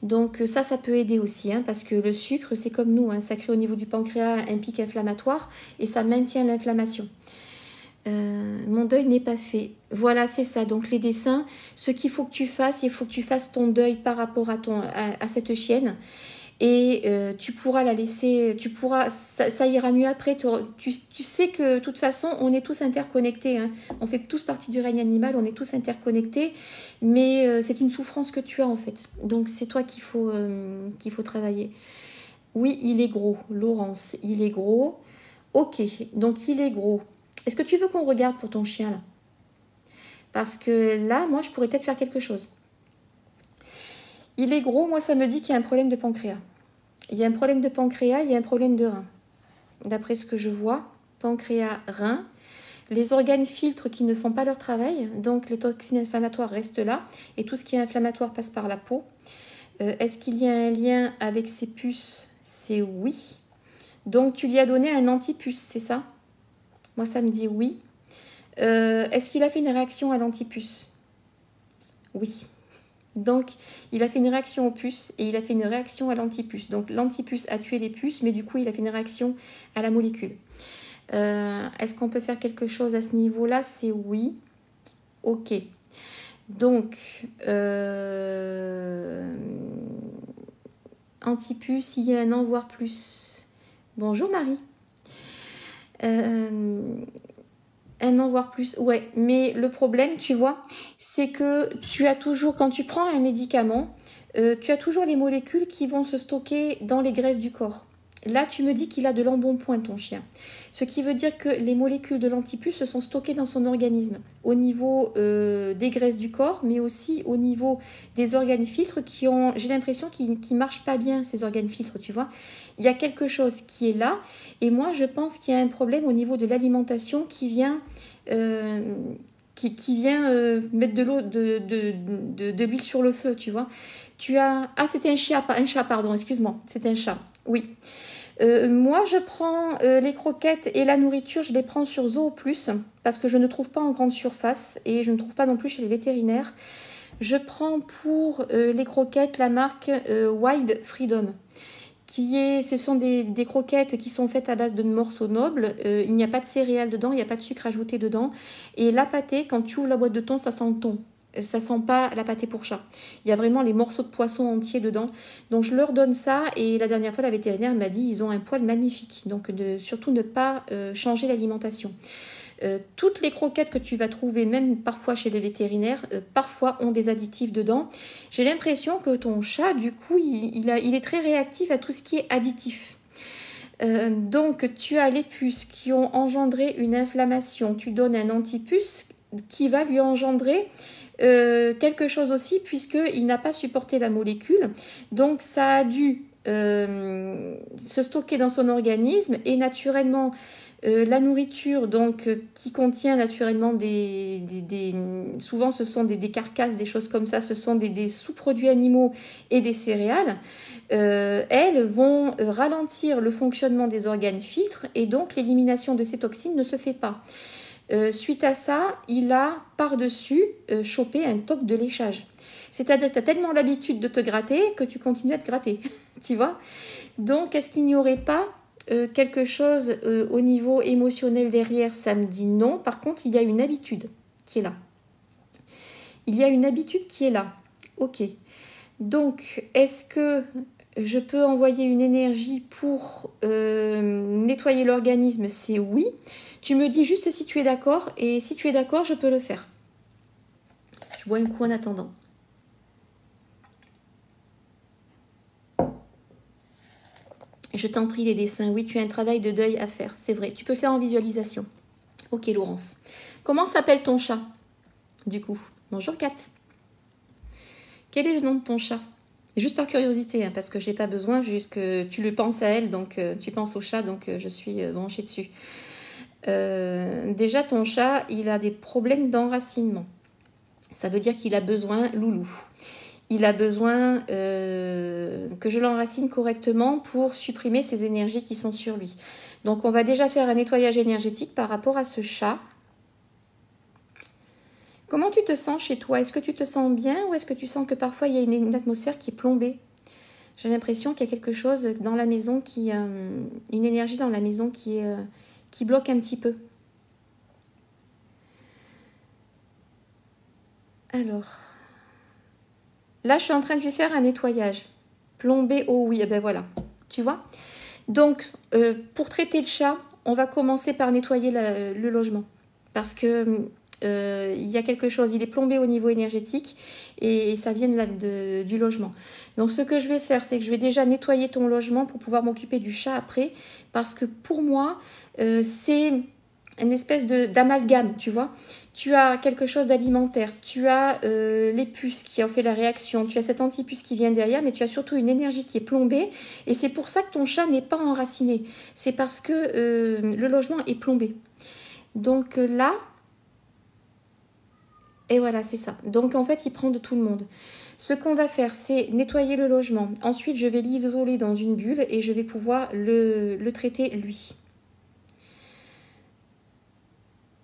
Donc ça peut aider aussi, hein, parce que le sucre, c'est comme nous, hein, ça crée au niveau du pancréas un pic inflammatoire et ça maintient l'inflammation. Mon deuil n'est pas fait. Voilà, c'est ça. Donc les dessins, ce qu'il faut que tu fasses, il faut que tu fasses ton deuil par rapport à cette chienne. Et tu pourras la laisser, ça ira mieux après. Tu sais que de toute façon, on est tous interconnectés. Hein. On fait tous partie du règne animal, on est tous interconnectés. Mais c'est une souffrance que tu as en fait. Donc c'est toi qu'il faut travailler. Oui, il est gros. Laurence, il est gros. Ok, donc il est gros. Est-ce que tu veux qu'on regarde pour ton chien là? Parce que là, moi, je pourrais peut-être faire quelque chose. Il est gros, moi, ça me dit qu'il y a un problème de pancréas. Il y a un problème de pancréas, il y a un problème de rein. D'après ce que je vois, pancréas, rein. Les organes filtres qui ne font pas leur travail, donc les toxines inflammatoires restent là. Et tout ce qui est inflammatoire passe par la peau. Est-ce qu'il y a un lien avec ces puces? C'est oui. Donc, tu lui as donné un antipuce, c'est ça? Moi, ça me dit oui. Est-ce qu'il a fait une réaction à l'antipuce? Oui. Donc, il a fait une réaction aux puces et il a fait une réaction à l'antipuce. Donc, l'antipuce a tué les puces, mais du coup, il a fait une réaction à la molécule. Est-ce qu'on peut faire quelque chose à ce niveau-là? C'est oui. Ok. Donc, antipuce, il y a un an, voire plus. Bonjour Marie. Un an, voire plus. Ouais, mais le problème, tu vois, c'est que tu as toujours, quand tu prends un médicament, tu as toujours les molécules qui vont se stocker dans les graisses du corps. Là, tu me dis qu'il a de l'embonpoint, ton chien. Ce qui veut dire que les molécules de l'antipuce se sont stockées dans son organisme, au niveau des graisses du corps, mais aussi au niveau des organes filtres qui ont, j'ai l'impression qu'ils ne marchent pas bien, ces organes filtres, tu vois. Il y a quelque chose qui est là, et moi, je pense qu'il y a un problème au niveau de l'alimentation qui vient... qui vient mettre de l'eau, de l'huile sur le feu, tu vois. Tu as... Ah, c'était un chat, pardon, excuse-moi. C'est un chat, oui. Moi, je prends les croquettes et la nourriture, je les prends sur Zoo Plus parce que je ne trouve pas en grande surface et je ne trouve pas non plus chez les vétérinaires. Je prends pour les croquettes la marque Wild Freedom. Ce sont des croquettes qui sont faites à base de morceaux nobles. Il n'y a pas de céréales dedans, il n'y a pas de sucre ajouté dedans. Et la pâtée, quand tu ouvres la boîte de thon, ça sent le thon. Ça sent pas la pâtée pour chat. Il y a vraiment les morceaux de poisson entiers dedans. Donc je leur donne ça et la dernière fois la vétérinaire m'a dit ils ont un poil magnifique. Donc surtout ne pas changer l'alimentation. Toutes les croquettes que tu vas trouver, même parfois chez le vétérinaire, parfois ont des additifs dedans. J'ai l'impression que ton chat, du coup, il est très réactif à tout ce qui est additif. Donc, tu as les puces qui ont engendré une inflammation. Tu donnes un antipuce qui va lui engendrer quelque chose aussi, puisqu'il n'a pas supporté la molécule. Donc, ça a dû se stocker dans son organisme et naturellement... la nourriture donc qui contient naturellement souvent ce sont des carcasses, des choses comme ça, ce sont des sous-produits animaux et des céréales, elles vont ralentir le fonctionnement des organes filtres et donc l'élimination de ces toxines ne se fait pas. Suite à ça, il a par-dessus chopé un toc de léchage. C'est-à-dire que tu as tellement l'habitude de te gratter que tu continues à te gratter, tu vois. Donc, est-ce qu'il n'y aurait pas quelque chose au niveau émotionnel derrière? Ça me dit non. Par contre, il y a une habitude qui est là. Il y a une habitude qui est là. Ok. Donc, est-ce que je peux envoyer une énergie pour nettoyer l'organisme? C'est oui. Tu me dis juste si tu es d'accord. Et si tu es d'accord, je peux le faire. Je bois un coup en attendant. Je t'en prie, les dessins. Oui, tu as un travail de deuil à faire. C'est vrai. Tu peux le faire en visualisation. Ok, Laurence. Comment s'appelle ton chat, du coup? Bonjour, Kat. Quel est le nom de ton chat? Juste par curiosité, hein, parce que je n'ai pas besoin, juste que tu le penses à elle, donc tu penses au chat, donc je suis branchée dessus. Déjà, ton chat, il a des problèmes d'enracinement. Ça veut dire qu'il a besoin loulou. Il a besoin que je l'enracine correctement pour supprimer ces énergies qui sont sur lui. Donc, on va déjà faire un nettoyage énergétique par rapport à ce chat. Comment tu te sens chez toi? Est-ce que tu te sens bien ou est-ce que tu sens que parfois il y a une atmosphère qui est plombée? J'ai l'impression qu'il y a quelque chose dans la maison une énergie dans la maison qui bloque un petit peu. Alors, là je suis en train de lui faire un nettoyage. Plombé, oh oui, eh ben voilà, tu vois. Donc, pour traiter le chat, on va commencer par nettoyer le logement. Parce que il y a quelque chose, il est plombé au niveau énergétique et ça vient du logement. Donc ce que je vais faire, c'est que je vais déjà nettoyer ton logement pour pouvoir m'occuper du chat après, parce que pour moi, c'est une espèce d'amalgame, tu vois. Tu as quelque chose d'alimentaire, tu as les puces qui ont fait la réaction, tu as cette antipuce qui vient derrière, mais tu as surtout une énergie qui est plombée et c'est pour ça que ton chat n'est pas enraciné. C'est parce que le logement est plombé. Donc là, et voilà, c'est ça. Donc en fait, il prend de tout le monde. Ce qu'on va faire, c'est nettoyer le logement. Ensuite, je vais l'isoler dans une bulle et je vais pouvoir le traiter lui.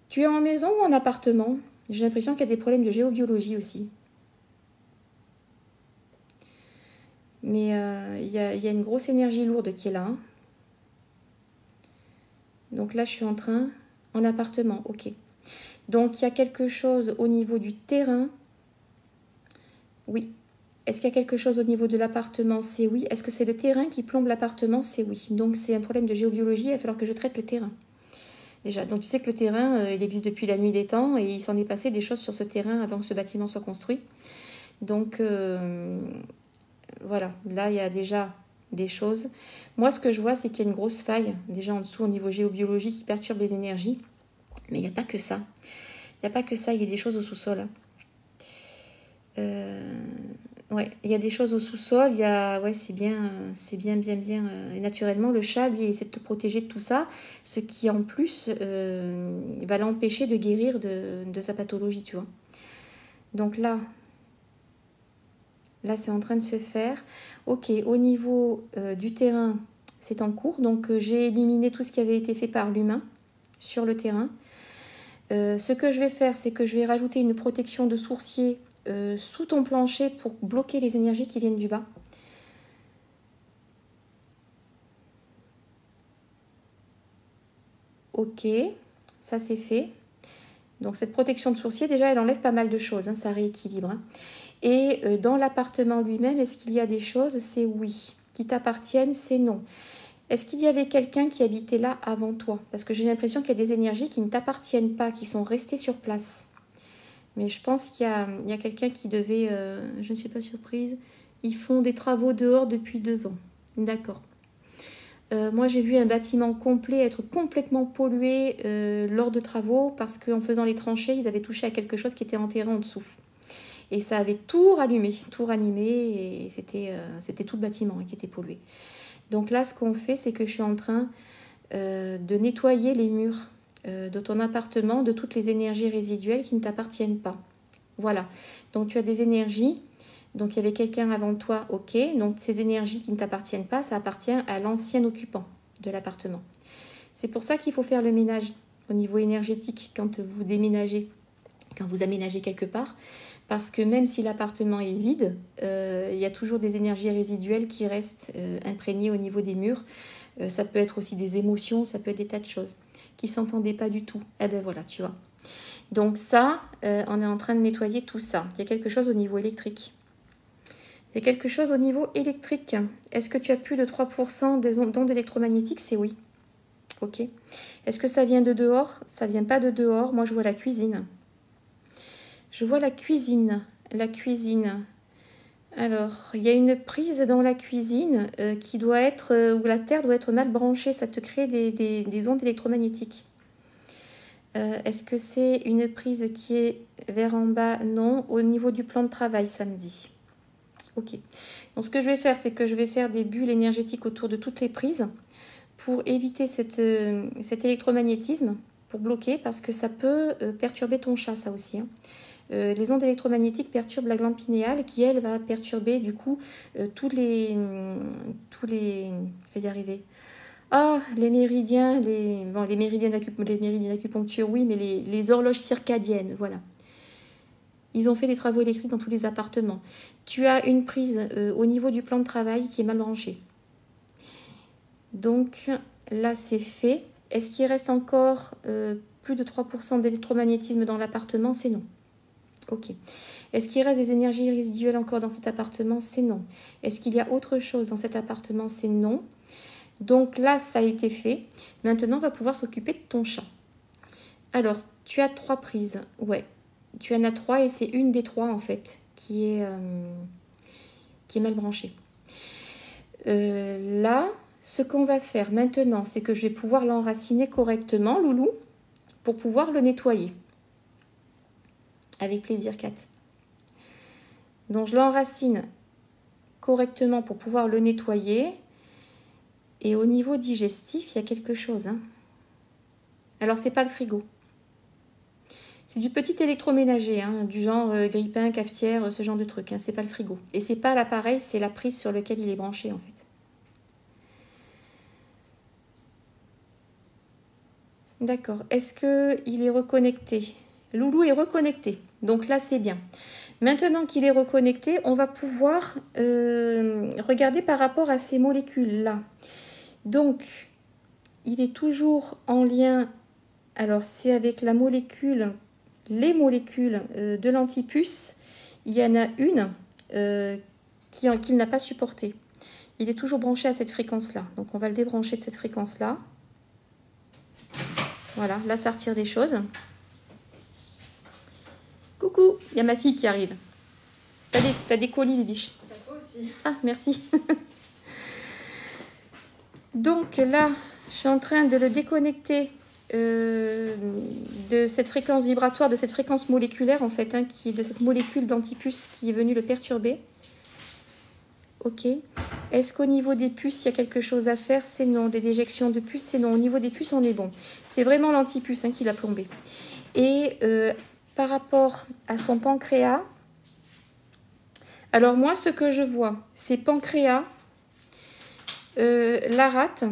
Tu es en maison ou en appartement? J'ai l'impression qu'il y a des problèmes de géobiologie aussi. Mais il y a une grosse énergie lourde qui est là. Donc là, je suis en train... En appartement, ok. Donc, il y a quelque chose au niveau du terrain. Oui. Est-ce qu'il y a quelque chose au niveau de l'appartement? C'est oui. Est-ce que c'est le terrain qui plombe l'appartement? C'est oui. Donc, c'est un problème de géobiologie. Il va falloir que je traite le terrain. Déjà, donc tu sais que le terrain, il existe depuis la nuit des temps et il s'en est passé des choses sur ce terrain avant que ce bâtiment soit construit. Donc, voilà. Là, il y a déjà des choses. Moi, ce que je vois, c'est qu'il y a une grosse faille, déjà en dessous, au niveau géobiologie, qui perturbe les énergies. Mais il n'y a pas que ça. Il n'y a pas que ça, il y a des choses au sous-sol. Ouais, il y a des choses au sous-sol, il y a, ouais, c'est bien. Et naturellement, le chat, lui, il essaie de te protéger de tout ça, ce qui, en plus, va l'empêcher de guérir de sa pathologie, tu vois. Donc là, Là, c'est en train de se faire. Ok, au niveau du terrain, c'est en cours. Donc, j'ai éliminé tout ce qui avait été fait par l'humain sur le terrain. Ce que je vais faire, c'est que je vais rajouter une protection de sourcier sous ton plancher pour bloquer les énergies qui viennent du bas. Ok, ça c'est fait. Donc cette protection de sourcier, déjà, elle enlève pas mal de choses, hein, ça rééquilibre. Hein. Et dans l'appartement lui-même, est-ce qu'il y a des choses? C'est oui. Qui t'appartiennent? C'est non. Est-ce qu'il y avait quelqu'un qui habitait là avant toi? Parce que j'ai l'impression qu'il y a des énergies qui ne t'appartiennent pas, qui sont restées sur place. Mais je pense qu'il y a quelqu'un qui devait... je ne suis pas surprise. Ils font des travaux dehors depuis 2 ans. D'accord. Moi, j'ai vu un bâtiment complet être complètement pollué lors de travaux parce qu'en faisant les tranchées, ils avaient touché à quelque chose qui était enterré en dessous. Et ça avait tout rallumé, tout ranimé, et c'était tout le bâtiment qui était pollué. Donc là, ce qu'on fait, c'est que je suis en train de nettoyer les murs de ton appartement de toutes les énergies résiduelles qui ne t'appartiennent pas. Voilà. Donc tu as des énergies. Donc il y avait quelqu'un avant toi, ok. Donc ces énergies qui ne t'appartiennent pas, ça appartient à l'ancien occupant de l'appartement. C'est pour ça qu'il faut faire le ménage au niveau énergétique quand vous déménagez, quand vous aménagez quelque part. Parce que même si l'appartement est vide, il y a toujours des énergies résiduelles qui restent imprégnées au niveau des murs. Ça peut être aussi des émotions, ça peut être des tas de choses qui ne s'entendaient pas du tout. Eh ben voilà, tu vois. Donc ça, on est en train de nettoyer tout ça. Il y a quelque chose au niveau électrique. Il y a quelque chose au niveau électrique. Est-ce que tu as plus de 3% d'ondes électromagnétiques? C'est oui. Ok. Est-ce que ça vient de dehors? Ça vient pas de dehors. Moi, je vois la cuisine. Je vois la cuisine. La cuisine. Alors, il y a une prise dans la cuisine qui doit être, où la terre doit être mal branchée. Ça te crée des ondes électromagnétiques. Est-ce que c'est une prise qui est vers en bas? Non. Au niveau du plan de travail, ça me dit. Ok. Donc, ce que je vais faire, c'est que je vais faire des bulles énergétiques autour de toutes les prises pour éviter cet électromagnétisme, pour bloquer, parce que ça peut perturber ton chat, ça aussi. Hein. Les ondes électromagnétiques perturbent la glande pinéale qui, elle, va perturber, du coup, tous les... Je vais y arriver. Ah, les méridiens, les méridiens d'acupuncture, oui, mais les horloges circadiennes, voilà. Ils ont fait des travaux électriques dans tous les appartements. Tu as une prise au niveau du plan de travail qui est mal branchée. Donc là, c'est fait. Est-ce qu'il reste encore plus de 3% d'électromagnétisme dans l'appartement? C'est non. Ok. Est-ce qu'il reste des énergies résiduelles encore dans cet appartement? C'est non. Est-ce qu'il y a autre chose dans cet appartement? C'est non. Donc là, ça a été fait. Maintenant, on va pouvoir s'occuper de ton chat. Alors, tu as 3 prises. Ouais. Tu en as 3 et c'est une des 3 en fait qui est mal branchée. Là, ce qu'on va faire maintenant, c'est que je vais pouvoir l'enraciner correctement, Loulou, pour pouvoir le nettoyer. Avec plaisir, Kat. Donc, je l'enracine correctement pour pouvoir le nettoyer. Et au niveau digestif, il y a quelque chose. Hein. Alors, c'est pas le frigo. C'est du petit électroménager, hein, du genre grille-pain, cafetière, ce genre de truc. Hein, c'est pas le frigo. Et c'est pas l'appareil, c'est la prise sur laquelle il est branché, en fait. D'accord. Est-ce qu'il est reconnecté? Loulou est reconnecté. Donc là, c'est bien. Maintenant qu'il est reconnecté, on va pouvoir regarder par rapport à ces molécules-là. Donc, il est toujours en lien. Alors, c'est avec la molécule, les molécules de l'antipuce. Il y en a une qu'il n'a pas supportée. Il est toujours branché à cette fréquence-là. Donc, on va le débrancher de cette fréquence-là. Voilà, là, ça retire des choses. Coucou, il y a ma fille qui arrive. T'as des colis, les biches. Toi aussi. Ah, merci. Donc là, je suis en train de le déconnecter de cette fréquence vibratoire, de cette fréquence moléculaire, en fait, hein, de cette molécule d'antipuce qui est venue le perturber. Ok. Est-ce qu'au niveau des puces, il y a quelque chose à faire? C'est non. Des déjections de puces, c'est non. Au niveau des puces, on est bon. C'est vraiment l'antipuce qui l'a plombé. Et par rapport à son pancréas, Alors moi, ce que je vois, c'est pancréas, la rate,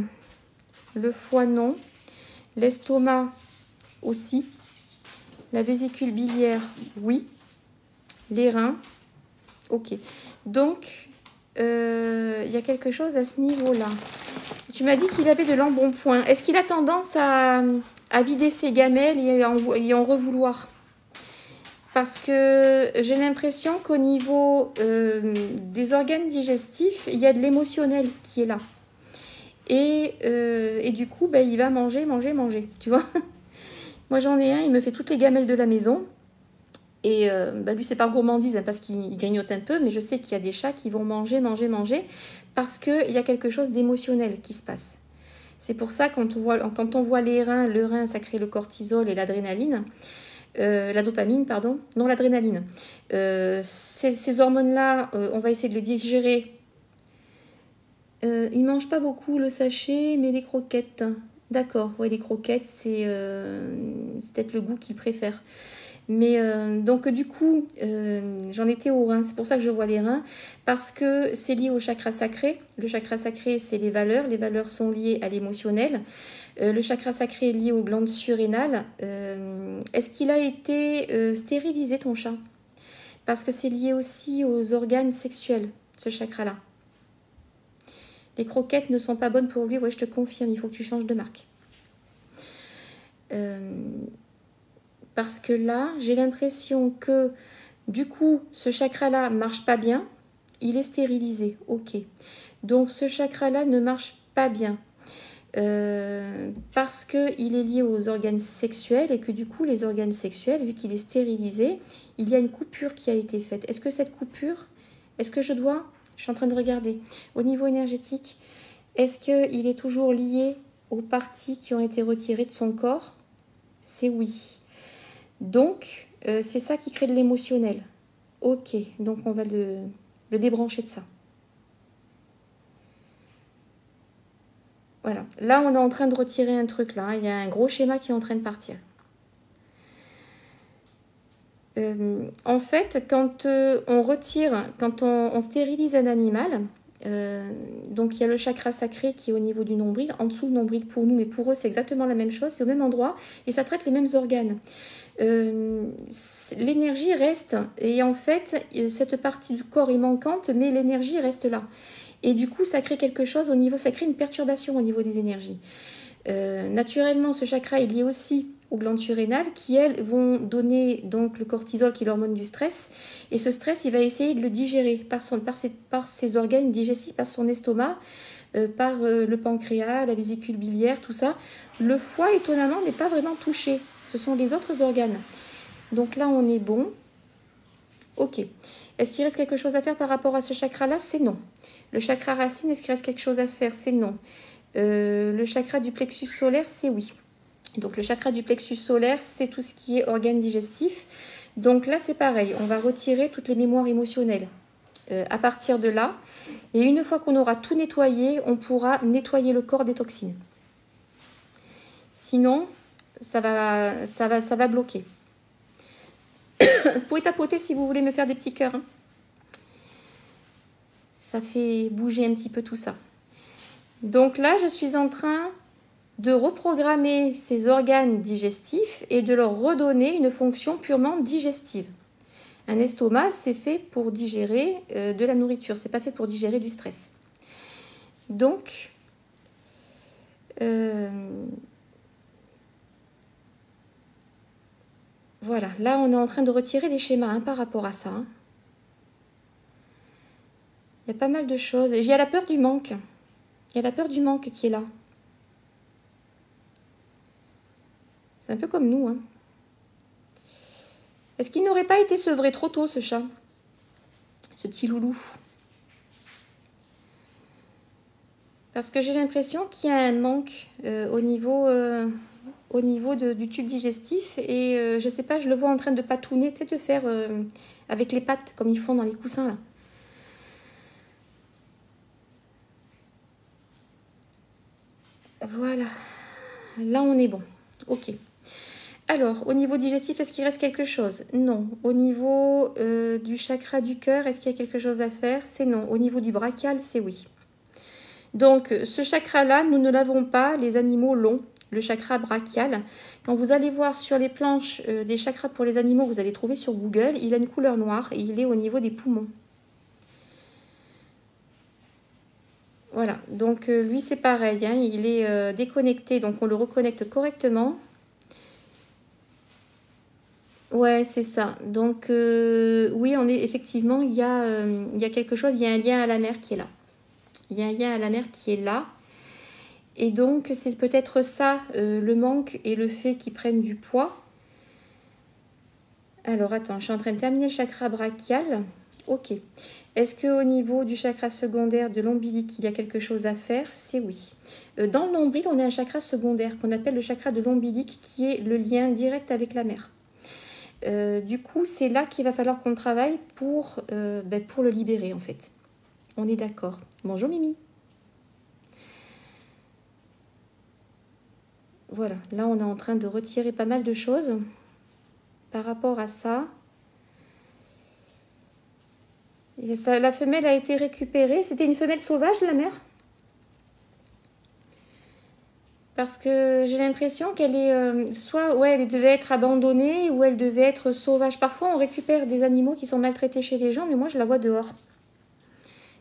le foie non, l'estomac aussi, la vésicule biliaire, oui, les reins, ok. Donc, il y a quelque chose à ce niveau-là. Tu m'as dit qu'il avait de l'embonpoint. Est-ce qu'il a tendance à vider ses gamelles et en revouloir? Parce que j'ai l'impression qu'au niveau des organes digestifs, il y a de l'émotionnel qui est là. Et du coup, ben, il va manger, tu vois. Moi, j'en ai un, il me fait toutes les gamelles de la maison. Et ben, lui, c'est pas gourmandise, hein, parce qu'il grignote un peu, mais je sais qu'il y a des chats qui vont manger, parce qu'il y a quelque chose d'émotionnel qui se passe. C'est pour ça, quand on voit les reins, le rein, ça crée le cortisol et l'adrénaline. La dopamine, pardon. Non, l'adrénaline. Ces hormones-là, on va essayer de les digérer. Il ne mange pas beaucoup le sachet, mais les croquettes. D'accord, ouais, les croquettes, c'est peut-être le goût qu'il préfère. Mais donc du coup, j'en étais aux reins. C'est pour ça que je vois les reins, parce que c'est lié au chakra sacré. Le chakra sacré, c'est les valeurs. Les valeurs sont liées à l'émotionnel. Le chakra sacré est lié aux glandes surrénales. Est-ce qu'il a été stérilisé, ton chat? Parce que c'est lié aussi aux organes sexuels, ce chakra-là. Les croquettes ne sont pas bonnes pour lui. Ouais, je te confirme, il faut que tu changes de marque. Parce que là, j'ai l'impression que du coup, ce chakra-là marche pas bien. Il est stérilisé, ok. Donc ce chakra-là ne marche pas bien. Parce qu'il est lié aux organes sexuels et que du coup, les organes sexuels, vu qu'il est stérilisé, il y a une coupure qui a été faite. Est-ce que cette coupure, est-ce que je suis en train de regarder, au niveau énergétique, est-ce qu'il est toujours lié aux parties qui ont été retirées de son corps? C'est oui. Donc, c'est ça qui crée de l'émotionnel. Ok, donc on va le débrancher de ça. Voilà, là on est en train de retirer un truc là, il y a un gros schéma qui est en train de partir. En fait, quand on retire, quand on stérilise un animal, donc il y a le chakra sacré qui est au niveau du nombril, en dessous le nombril pour nous, mais pour eux c'est exactement la même chose, c'est au même endroit et ça traite les mêmes organes. L'énergie reste et en fait cette partie du corps est manquante, mais l'énergie reste là. Et du coup, ça crée quelque chose au niveau, ça crée une perturbation au niveau des énergies. Naturellement, ce chakra est lié aussi aux glandes surrénales qui, elles, vont donner donc le cortisol qui est l'hormone du stress. Et ce stress, il va essayer de le digérer par ses organes digestifs, par son estomac, par le pancréas, la vésicule biliaire, tout ça. Le foie, étonnamment, n'est pas vraiment touché. Ce sont les autres organes. Donc là, on est bon. Ok. Est-ce qu'il reste quelque chose à faire par rapport à ce chakra-là? C'est non. Le chakra racine, est-ce qu'il reste quelque chose à faire? C'est non. Le chakra du plexus solaire, c'est oui. Donc le chakra du plexus solaire, c'est tout ce qui est organe digestif. Donc là, c'est pareil. On va retirer toutes les mémoires émotionnelles à partir de là. Et une fois qu'on aura tout nettoyé, on pourra nettoyer le corps des toxines. Sinon, ça va bloquer. Vous pouvez tapoter si vous voulez me faire des petits cœurs. Hein. Ça fait bouger un petit peu tout ça. Donc là, je suis en train de reprogrammer ces organes digestifs et de leur redonner une fonction purement digestive. Un estomac, c'est fait pour digérer de la nourriture, c'est pas fait pour digérer du stress. Donc, voilà, là on est en train de retirer des schémas par rapport à ça. Hein. Il y a pas mal de choses. Il y a la peur du manque. Il y a la peur du manque qui est là. C'est un peu comme nous. Hein. Est-ce qu'il n'aurait pas été sevré trop tôt, ce chat? Ce petit loulou. Parce que j'ai l'impression qu'il y a un manque au niveau du tube digestif. Et je sais pas, je le vois en train de patouner, tu sais, de faire avec les pattes, comme ils font dans les coussins, là. Voilà. Là, on est bon. Ok. Alors, au niveau digestif, est-ce qu'il reste quelque chose? Non. Au niveau du chakra du cœur, est-ce qu'il y a quelque chose à faire? C'est non. Au niveau du brachial, c'est oui. Donc, ce chakra-là, nous ne l'avons pas, les animaux l'ont, le chakra brachial. Quand vous allez voir sur les planches des chakras pour les animaux, vous allez trouver sur Google, il a une couleur noire et il est au niveau des poumons. Voilà, donc lui c'est pareil, hein, il est déconnecté, donc on le reconnecte correctement. Ouais, c'est ça. Donc oui, on est effectivement, il y a quelque chose, il y a un lien à la mer qui est là. Il y a un lien à la mer qui est là. Et donc c'est peut-être ça, le manque et le fait qu'ils prennent du poids. Alors attends, je suis en train de terminer le chakra brachial. Ok. Est-ce qu'au niveau du chakra secondaire de l'ombilic, il y a quelque chose à faire? C'est oui. Dans le nombril, on a un chakra secondaire qu'on appelle le chakra de l'ombilic qui est le lien direct avec la mer. Du coup, c'est là qu'il va falloir qu'on travaille pour le libérer en fait. On est d'accord. Bonjour Mimi. Voilà, là on est en train de retirer pas mal de choses par rapport à ça. Et ça, la femelle a été récupérée. C'était une femelle sauvage, la mère? Parce que j'ai l'impression qu'elle est soit elle devait être abandonnée ou elle devait être sauvage. Parfois, on récupère des animaux qui sont maltraités chez les gens, mais moi, je la vois dehors.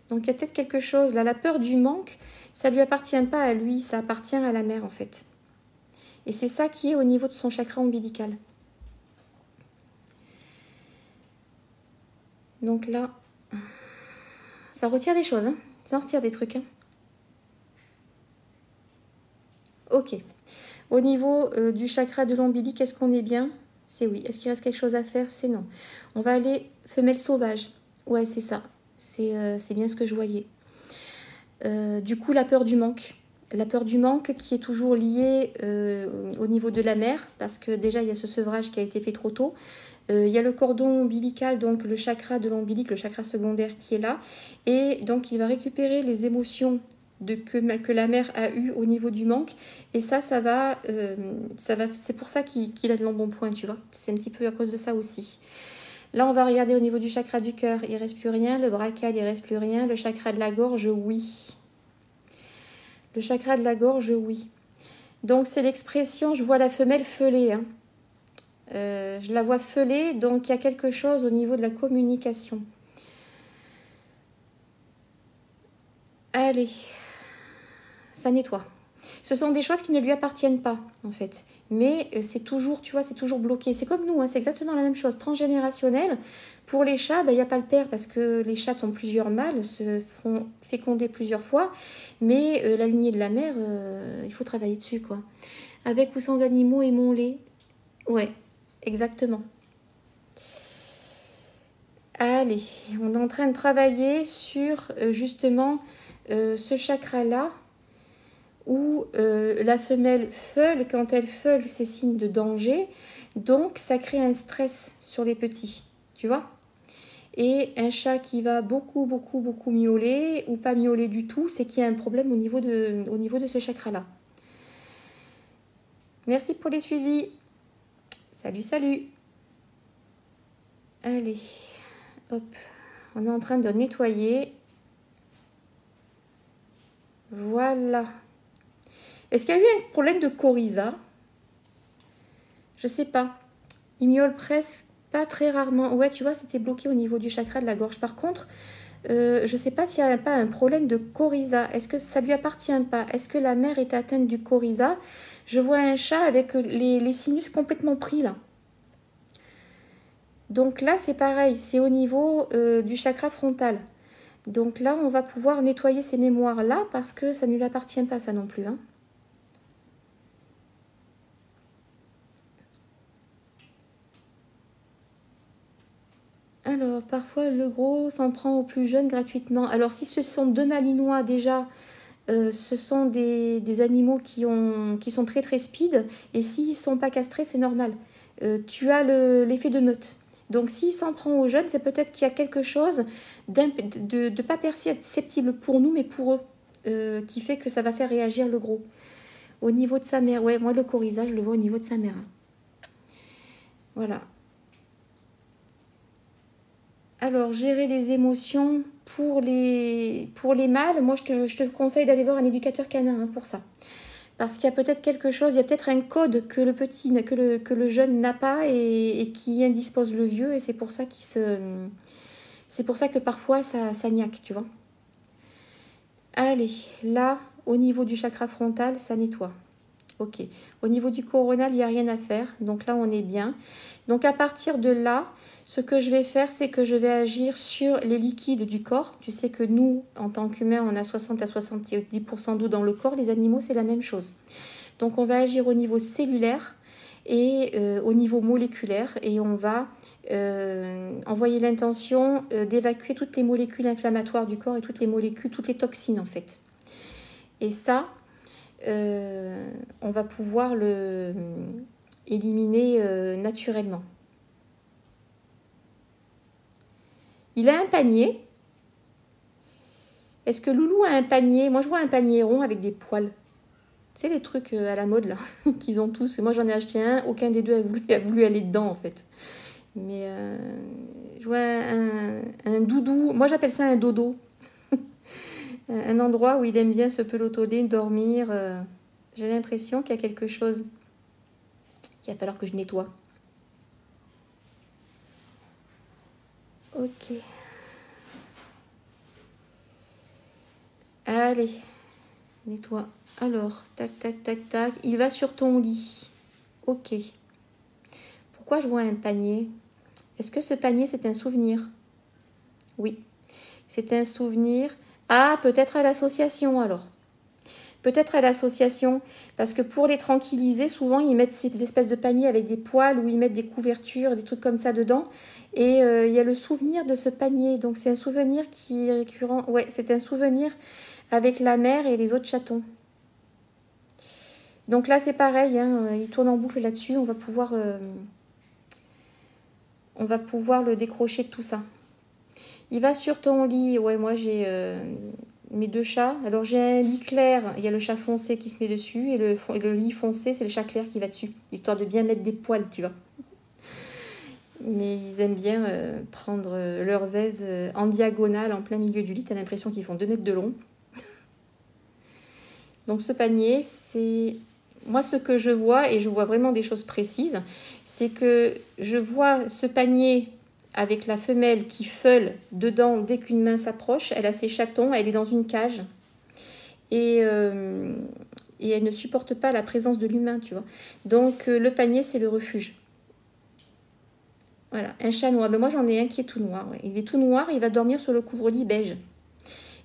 Donc, il y a peut-être quelque chose là. La peur du manque, ça ne lui appartient pas à lui, ça appartient à la mère, en fait. Et c'est ça qui est au niveau de son chakra ombilical. Donc là, ça retire des choses, hein. Ça en retire des trucs, hein. Ok. Au niveau du chakra de l'ombilic, est-ce qu'on est bien? C'est oui. Est-ce qu'il reste quelque chose à faire? C'est non. On va aller femelle sauvage. Ouais, c'est ça. C'est bien ce que je voyais. Du coup, la peur du manque. La peur du manque qui est toujours liée au niveau de la mère, parce que déjà, il y a ce sevrage qui a été fait trop tôt. Il y a le cordon ombilical, donc le chakra de l'ombilic, le chakra secondaire qui est là. Et donc, il va récupérer les émotions que la mère a eues au niveau du manque. Et ça va c'est pour ça qu'il a de l'embonpoint, tu vois. C'est un petit peu à cause de ça aussi. Là, on va regarder au niveau du chakra du cœur. Il ne reste plus rien. Le brachial, il ne reste plus rien. Le chakra de la gorge, oui. Le chakra de la gorge, oui. Donc, c'est l'expression, je vois la femelle feulée, hein. Je la vois feulée, donc il y a quelque chose au niveau de la communication. Allez, ça nettoie. Ce sont des choses qui ne lui appartiennent pas, en fait. Mais c'est toujours, tu vois, c'est toujours bloqué. C'est comme nous, hein, c'est exactement la même chose. Transgénérationnel, pour les chats, il n'y a pas le père parce que les chats ont plusieurs mâles, se font féconder plusieurs fois. Mais la lignée de la mère, il faut travailler dessus, quoi. Avec ou sans animaux, aimons-les. Ouais, exactement. Allez, on est en train de travailler sur justement ce chakra-là où la femelle feule. Quand elle feule, c'est signe de danger. Donc, ça crée un stress sur les petits, tu vois. Et un chat qui va beaucoup, beaucoup, beaucoup miauler ou pas miauler du tout, c'est qu'il y a un problème au niveau de ce chakra-là. Merci pour les suivis. Salut, salut. Allez, hop. On est en train de nettoyer. Voilà. Est-ce qu'il y a eu un problème de coryza? Je sais pas. Il miaule presque pas très rarement. Ouais, tu vois, c'était bloqué au niveau du chakra de la gorge. Par contre, je sais pas s'il n'y a pas un problème de coryza. Est-ce que ça lui appartient pas? Est-ce que la mère est atteinte du coryza? Je vois un chat avec les sinus complètement pris là. Donc là, c'est pareil. C'est au niveau du chakra frontal. Donc là, on va pouvoir nettoyer ces mémoires-là parce que ça ne lui appartient pas, ça non plus, hein. Alors, parfois, le gros s'en prend aux plus jeunes gratuitement. Alors, si ce sont deux malinois, déjà, ce sont des animaux qui sont très, très speed. Et s'ils ne sont pas castrés, c'est normal. Tu as l'effet de meute. Donc, s'il s'en prend aux jeunes, c'est peut-être qu'il y a quelque chose de pas perceptible pour nous, mais pour eux, qui fait que ça va faire réagir le gros. Au niveau de sa mère, ouais, moi, le coryza, je le vois au niveau de sa mère, hein. Voilà. Alors, gérer les émotions pour les mâles, moi je te conseille d'aller voir un éducateur canin hein, pour ça. Parce qu'il y a peut-être quelque chose, il y a peut-être un code que le petit, que le jeune n'a pas et qui indispose le vieux. Et c'est pour ça c'est pour ça que parfois ça gnaque, tu vois. Allez, là, au niveau du chakra frontal, ça nettoie. Ok. Au niveau du coronal, il n'y a rien à faire. Donc là, on est bien. Donc à partir de là, ce que je vais faire, c'est que je vais agir sur les liquides du corps. Tu sais que nous, en tant qu'humains, on a 60 à 70% d'eau dans le corps. Les animaux, c'est la même chose. Donc on va agir au niveau cellulaire et au niveau moléculaire. Et on va envoyer l'intention d'évacuer toutes les molécules inflammatoires du corps et toutes les molécules, toutes les toxines en fait. Et ça, on va pouvoir le éliminer naturellement. Il a un panier. Est-ce que Loulou a un panier? Moi, je vois un panier rond avec des poils. C'est les trucs à la mode, là, qu'ils ont tous. Moi, j'en ai acheté un. Aucun des deux a voulu aller dedans, en fait. Mais je vois un doudou. Moi, j'appelle ça un dodo. Un endroit où il aime bien se pelotonner, dormir. J'ai l'impression qu'il y a quelque chose qu'il va falloir que je nettoie. Ok. Allez, nettoie. Alors, tac, tac, tac, tac. Il va sur ton lit. Ok. Pourquoi je vois un panier? Est-ce que ce panier, c'est un souvenir? Oui. C'est un souvenir. Ah, peut-être à l'association alors. Peut-être à l'association, parce que pour les tranquilliser, souvent ils mettent ces espèces de paniers avec des poils où ils mettent des couvertures, des trucs comme ça dedans. Et il y a le souvenir de ce panier. Donc c'est un souvenir qui est récurrent. Ouais, c'est un souvenir avec la mère et les autres chatons. Donc là c'est pareil, hein, il tourne en boucle là-dessus. On va pouvoir le décrocher de tout ça. Il va sur ton lit. Ouais, moi j'ai mes deux chats. Alors j'ai un lit clair, il y a le chat foncé qui se met dessus. Et le lit foncé, c'est le chat clair qui va dessus. Histoire de bien mettre des poils, tu vois. Mais ils aiment bien prendre leurs aises en diagonale, en plein milieu du lit. T'as l'impression qu'ils font 2 mètres de long. Donc ce panier, c'est... Moi, ce que je vois, et je vois vraiment des choses précises, c'est que je vois ce panier avec la femelle qui feule dedans dès qu'une main s'approche. Elle a ses chatons, elle est dans une cage. Et elle ne supporte pas la présence de l'humain, tu vois. Donc le panier, c'est le refuge. Voilà, un chat noir. Ben, moi, j'en ai un qui est tout noir. Ouais. Il est tout noir, il va dormir sur le couvre-lit beige.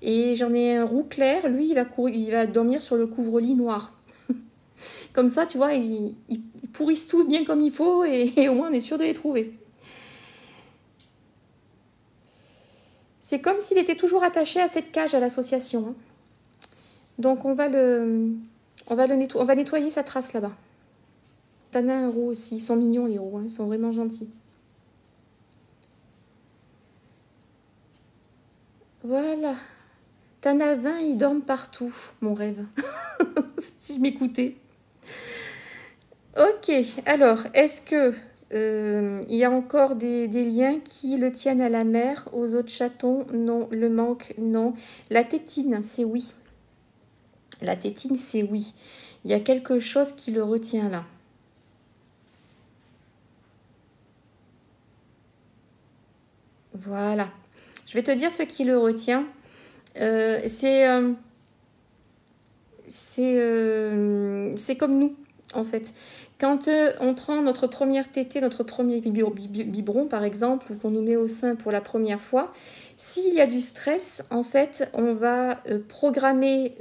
Et j'en ai un roux clair, lui, il va dormir sur le couvre-lit noir. Comme ça, tu vois, ils pourrissent tout bien comme il faut et au moins on est sûr de les trouver. C'est comme s'il était toujours attaché à cette cage à l'association. Hein. Donc on va nettoyer sa trace là-bas. T'en as un roux aussi, ils sont mignons les roux, hein. Ils sont vraiment gentils. Voilà. T'en as 20, ils dorment partout, mon rêve. Si je m'écoutais. Ok, alors, est-ce que il y a encore des liens qui le tiennent à la mère, aux autres chatons? Non. Le manque? Non. La tétine, c'est oui. La tétine, c'est oui. Il y a quelque chose qui le retient là. Voilà. Je vais te dire ce qui le retient. C'est comme nous, en fait. Quand on prend notre première tétée, notre premier biberon, par exemple, ou qu'on nous met au sein pour la première fois, s'il y a du stress, en fait, on va programmer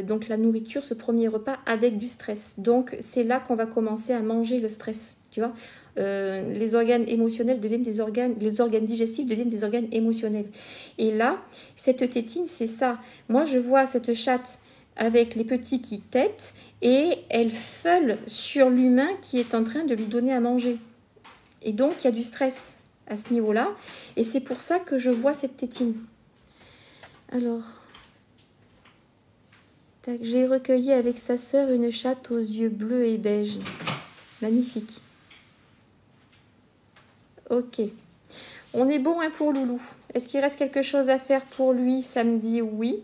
donc la nourriture, ce premier repas, avec du stress. Donc, c'est là qu'on va commencer à manger le stress, tu vois. Les organes émotionnels deviennent les organes digestifs deviennent des organes émotionnels. Et là, cette tétine, c'est ça. Moi, je vois cette chatte avec les petits qui têtent et elle feule sur l'humain qui est en train de lui donner à manger. Et donc, il y a du stress à ce niveau-là. Et c'est pour ça que je vois cette tétine. Alors, j'ai recueilli avec sa sœur une chatte aux yeux bleus et beige. Magnifique. Ok. On est bon hein, pour Loulou. Est-ce qu'il reste quelque chose à faire pour lui samedi? Oui.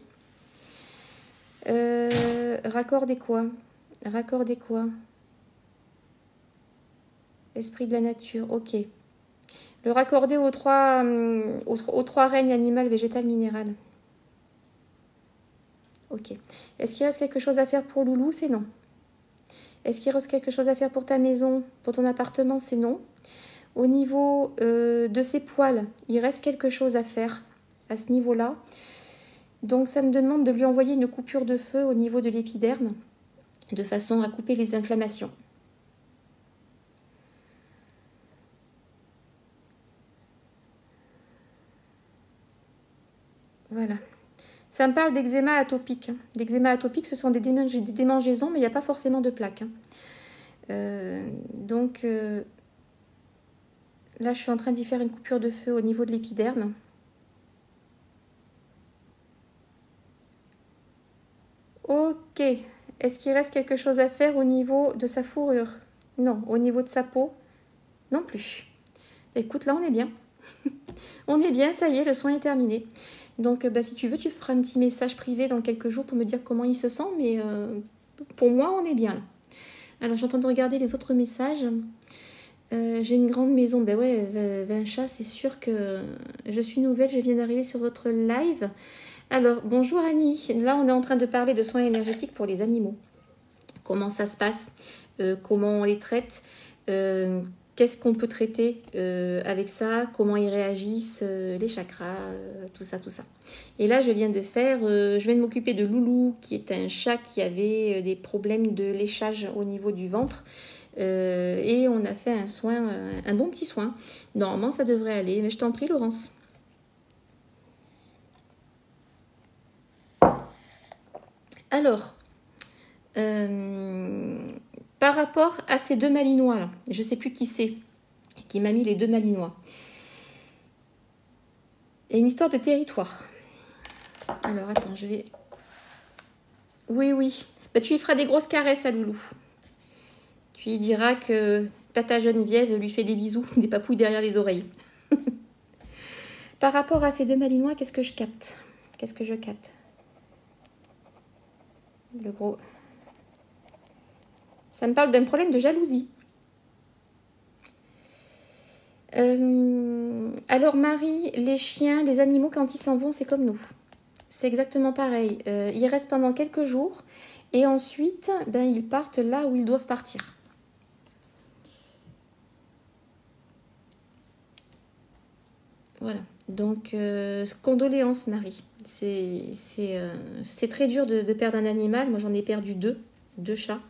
Raccorder quoi? Raccorder quoi? Esprit de la nature, ok. Le raccorder aux trois règnes animal, végétal, minéral. Ok. Est-ce qu'il reste quelque chose à faire pour Loulou? C'est non. Est-ce qu'il reste quelque chose à faire pour ta maison, pour ton appartement? C'est non. Au niveau de ses poils, il reste quelque chose à faire à ce niveau-là. Donc ça me demande de lui envoyer une coupure de feu au niveau de l'épiderme, de façon à couper les inflammations. Voilà. Ça me parle d'eczéma atopique. L'eczéma atopique, ce sont des démangeaisons, mais il n'y a pas forcément de plaques. Donc là, je suis en train d'y faire une coupure de feu au niveau de l'épiderme. Ok. Est-ce qu'il reste quelque chose à faire au niveau de sa fourrure? Non. Au niveau de sa peau? Non plus. Écoute, là, on est bien. On est bien, ça y est, le soin est terminé. Donc, si tu veux, tu feras un petit message privé dans quelques jours pour me dire comment il se sent. Mais pour moi, on est bien là. Alors, je suis en train de regarder les autres messages. J'ai une grande maison. Ben ouais, 20 chats, c'est sûr que je suis nouvelle. Je viens d'arriver sur votre live. Alors, bonjour Annie. Là, on est en train de parler de soins énergétiques pour les animaux. Comment ça se passe? Comment on les traite? Qu'est-ce qu'on peut traiter avec ça? Comment ils réagissent? Les chakras, tout ça, tout ça. Et là, je viens de m'occuper de Loulou, qui est un chat qui avait des problèmes de léchage au niveau du ventre. Et on a fait un soin, un bon petit soin. Normalement, ça devrait aller. Mais je t'en prie, Laurence. Alors, par rapport à ces deux malinois, là, je ne sais plus qui c'est, qui m'a mis les deux malinois. Il y a une histoire de territoire. Alors, attends, je vais... Oui, oui. Bah, tu lui feras des grosses caresses à Loulou. Tu lui diras que Tata Geneviève lui fait des bisous, des papouilles derrière les oreilles. Par rapport à ces deux malinois, qu'est-ce que je capte? Qu'est-ce que je capte? Le gros... Ça me parle d'un problème de jalousie. Alors Marie, les chiens, les animaux, quand ils s'en vont, c'est comme nous. C'est exactement pareil. Ils restent pendant quelques jours et ensuite, ils partent là où ils doivent partir. Voilà. Donc, condoléances Marie. C'est très dur de perdre un animal. Moi, j'en ai perdu deux chats.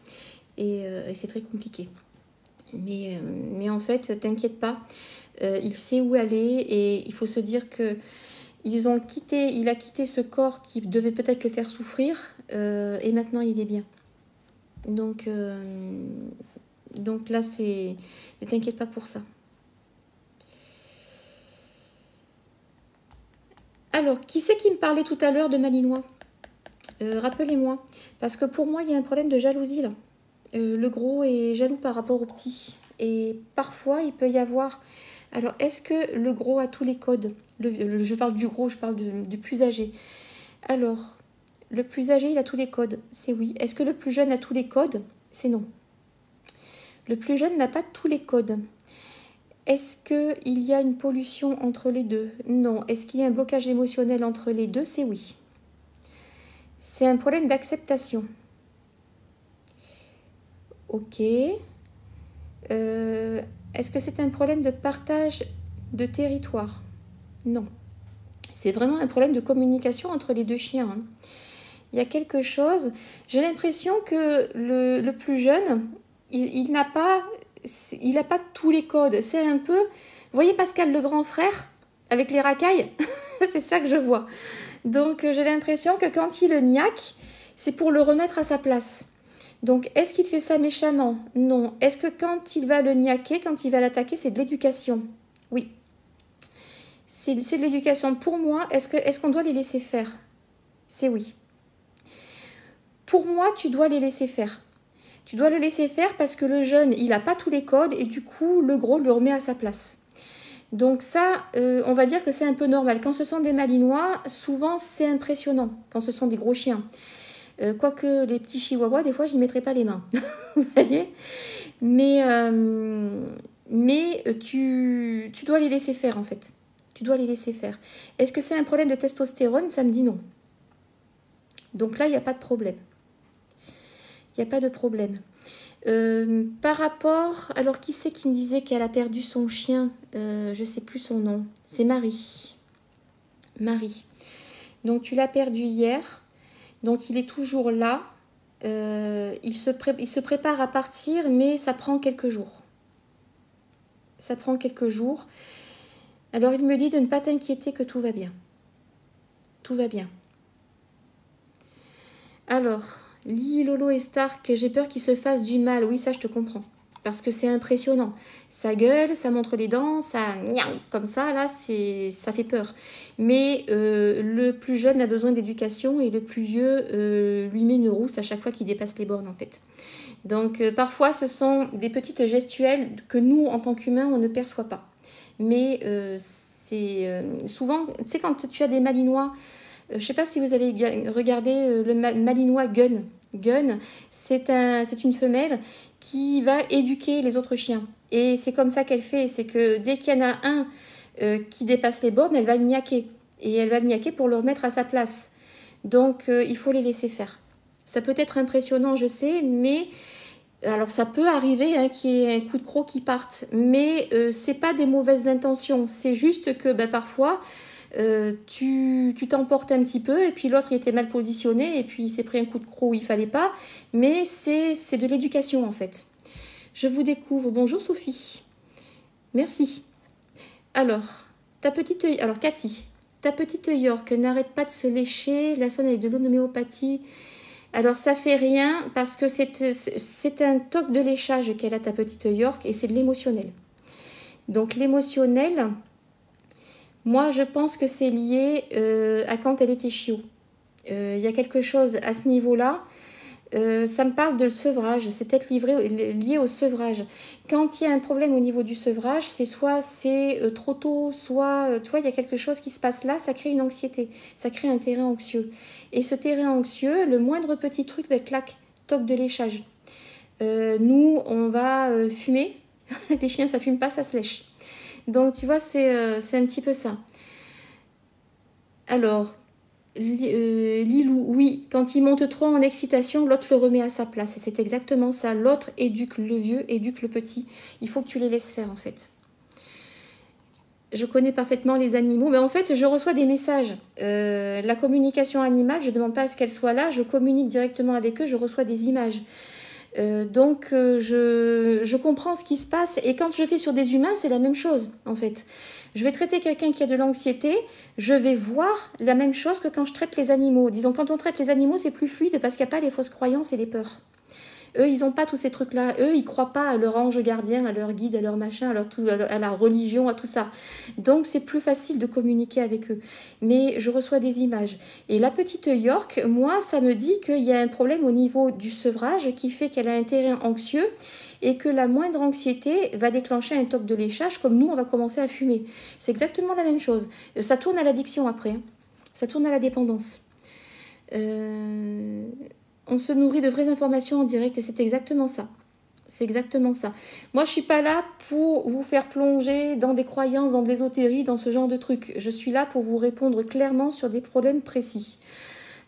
Et c'est très compliqué. Mais en fait, t'inquiète pas. Il sait où aller et il faut se dire que il a quitté ce corps qui devait peut-être le faire souffrir et maintenant il est bien. Donc là, ne t'inquiète pas pour ça. Alors, qui c'est qui me parlait tout à l'heure de Malinois? Rappelez-moi. Parce que pour moi, il y a un problème de jalousie là. Le gros est jaloux par rapport au petit. Et parfois, il peut y avoir... Alors, est-ce que le gros a tous les codes? Je parle du gros, je parle du plus âgé. Alors, le plus âgé, il a tous les codes. C'est oui. Est-ce que le plus jeune a tous les codes? C'est non. Le plus jeune n'a pas tous les codes. Est-ce qu'il y a une pollution entre les deux? Non. Est-ce qu'il y a un blocage émotionnel entre les deux? C'est oui. C'est un problème d'acceptation. Ok. Est-ce que c'est un problème de partage de territoire? Non. C'est vraiment un problème de communication entre les deux chiens. Hein. Il y a quelque chose... J'ai l'impression que le plus jeune, il n'a pas tous les codes. C'est un peu... Vous voyez Pascal, le grand frère, avec les racailles? C'est ça que je vois. Donc, j'ai l'impression que quand il le niaque, c'est pour le remettre à sa place. Donc, est-ce qu'il fait ça méchamment? Non. Est-ce que quand il va le niaquer, quand il va l'attaquer, c'est de l'éducation? Oui. C'est de l'éducation. Pour moi, est-ce qu'on doit les laisser faire? C'est oui. Pour moi, tu dois les laisser faire. Tu dois le laisser faire parce que le jeune, il n'a pas tous les codes et du coup, le gros le remet à sa place. Donc ça, on va dire que c'est un peu normal. Quand ce sont des malinois, souvent c'est impressionnant, quand ce sont des gros chiens. Quoique les petits chihuahuas, des fois, je n'y mettrais pas les mains. Vous voyez? Mais tu dois les laisser faire, en fait. Tu dois les laisser faire. Est-ce que c'est un problème de testostérone? Ça me dit non. Donc là, il n'y a pas de problème. Il n'y a pas de problème. Par rapport... Alors, qui c'est qui me disait qu'elle a perdu son chien? Je ne sais plus son nom. C'est Marie. Marie. Donc, tu l'as perdu hier. Donc, il est toujours là. Il se prépare à partir, mais ça prend quelques jours. Ça prend quelques jours. Alors, il me dit de ne pas t'inquiéter, que tout va bien. Tout va bien. Alors, Lolo et Stark, j'ai peur qu'il se fasse du mal. Oui, ça, je te comprends. Parce que c'est impressionnant. Ça gueule, ça montre les dents, ça... Comme ça, là, ça fait peur. Mais le plus jeune a besoin d'éducation et le plus vieux lui met une rousse à chaque fois qu'il dépasse les bornes, en fait. Donc, parfois, ce sont des petites gestuelles que nous, en tant qu'humains, on ne perçoit pas. Mais c'est souvent... Tu sais, quand tu as des malinois... je ne sais pas si vous avez regardé le malinois Gun. Gun, c'est une femelle qui va éduquer les autres chiens. Et c'est comme ça qu'elle fait. C'est que dès qu'il y en a un qui dépasse les bornes, elle va le niaquer. Et elle va le niaquer pour le remettre à sa place. Donc, il faut les laisser faire. Ça peut être impressionnant, je sais, mais... Alors, ça peut arriver qu'il y ait un coup de croc qui parte. Mais c'est pas des mauvaises intentions. C'est juste que parfois... tu t'emportes un petit peu et puis l'autre il était mal positionné et puis il s'est pris un coup de croc où il fallait pas, mais c'est de l'éducation en fait. Je vous découvre. Bonjour Sophie, merci. Alors Cathy, ta petite York n'arrête pas de se lécher, la sonne avec de l'homéopathie. Alors ça fait rien parce que c'est un toc de léchage qu'elle a, ta petite York, et c'est de l'émotionnel. Donc l'émotionnel, moi, je pense que c'est lié à quand elle était chiot. Il y a quelque chose à ce niveau-là. Ça me parle de sevrage. C'est peut-être lié au sevrage. Quand il y a un problème au niveau du sevrage, c'est soit c'est trop tôt, soit, tu vois, il y a quelque chose qui se passe là, ça crée une anxiété. Ça crée un terrain anxieux. Et ce terrain anxieux, le moindre petit truc, clac, toc de léchage. Nous, on va fumer. Les chiens, ça fume pas, ça se lèche. Donc, tu vois, c'est un petit peu ça. Alors, Lilou, oui, quand il monte trop en excitation, l'autre le remet à sa place. Et c'est exactement ça. L'autre éduque le vieux, éduque le petit. Il faut que tu les laisses faire, en fait. Je connais parfaitement les animaux. Mais en fait, je reçois des messages. La communication animale, je ne demande pas à ce qu'elle soit là. Je communique directement avec eux. Je reçois des images. Donc je comprends ce qui se passe, et quand je fais sur des humains, c'est la même chose en fait. Je vais traiter quelqu'un qui a de l'anxiété, je vais voir la même chose que quand je traite les animaux. Disons, quand on traite les animaux, c'est plus fluide parce qu'il n'y a pas les fausses croyances et les peurs. Eux, ils n'ont pas tous ces trucs-là. Eux, ils croient pas à leur ange gardien, à leur guide, à leur machin, à la religion, à tout ça. Donc, c'est plus facile de communiquer avec eux. Mais je reçois des images. Et la petite York, moi, ça me dit qu'il y a un problème au niveau du sevrage qui fait qu'elle a un terrain anxieux et que la moindre anxiété va déclencher un toc de léchage, comme nous, on va commencer à fumer. C'est exactement la même chose. Ça tourne à l'addiction après. Ça tourne à la dépendance. On se nourrit de vraies informations en direct, et c'est exactement ça. C'est exactement ça. Moi, je suis pas là pour vous faire plonger dans des croyances, dans de l'ésotérie, dans ce genre de trucs. Je suis là pour vous répondre clairement sur des problèmes précis.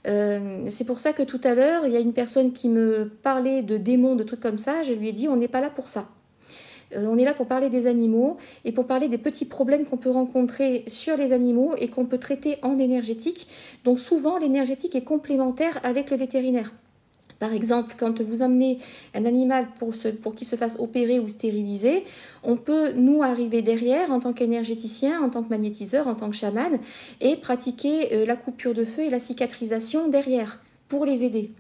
C'est pour ça que tout à l'heure, il y a une personne qui me parlait de démons, de trucs comme ça. Je lui ai dit, on n'est pas là pour ça. On est là pour parler des animaux et pour parler des petits problèmes qu'on peut rencontrer sur les animaux et qu'on peut traiter en énergétique. Donc souvent, l'énergétique est complémentaire avec le vétérinaire. Par exemple, quand vous amenez un animal pour qu'il se fasse opérer ou stériliser, on peut, nous, arriver derrière en tant qu'énergéticien, en tant que magnétiseur, en tant que chaman, et pratiquer la coupure de feu et la cicatrisation derrière pour les aider.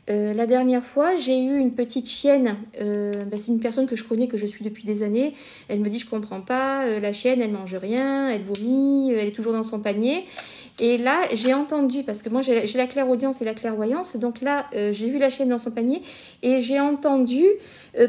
La dernière fois, j'ai eu une petite chienne, c'est une personne que je connais, que je suis depuis des années. Elle me dit, je comprends pas, la chienne, elle mange rien, elle vomit, elle est toujours dans son panier. Et là, j'ai entendu, parce que moi j'ai la clairaudience et la clairvoyance, donc là, j'ai vu la chienne dans son panier et j'ai entendu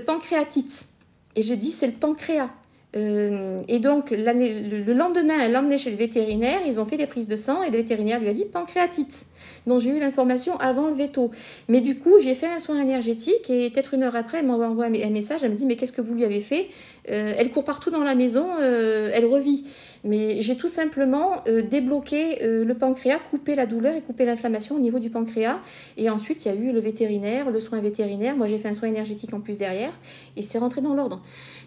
pancréatite. Et je dis, c'est le pancréas. Et donc, le lendemain, elle l'a emmenée chez le vétérinaire, ils ont fait des prises de sang et le vétérinaire lui a dit pancréatite. Donc, j'ai eu l'information avant le veto. Mais du coup, j'ai fait un soin énergétique et peut-être une heure après, elle m'envoie un message, elle me dit mais qu'est-ce que vous lui avez fait? Elle court partout dans la maison, elle revit. Mais j'ai tout simplement débloqué le pancréas, coupé la douleur et coupé l'inflammation au niveau du pancréas. Et ensuite, il y a eu le vétérinaire, le soin vétérinaire. Moi, j'ai fait un soin énergétique en plus derrière et c'est rentré dans l'ordre.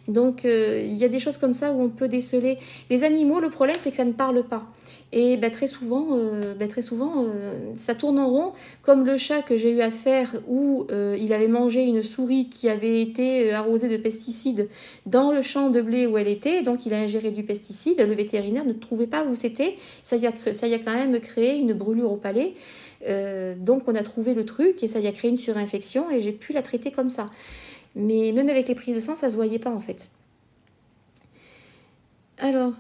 Donc, il y a des choses comme ça où on peut déceler. Les animaux, le problème, c'est que ça ne parle pas. Et très souvent, ça tourne en rond, comme le chat que j'ai eu à faire où il avait mangé une souris qui avait été arrosée de pesticides dans le champ de blé où elle était, donc il a ingéré du pesticide, le vétérinaire ne trouvait pas où c'était, ça y a quand même créé une brûlure au palais, donc on a trouvé le truc et ça y a créé une surinfection et j'ai pu la traiter comme ça. Mais même avec les prises de sang, ça se voyait pas en fait. Alors...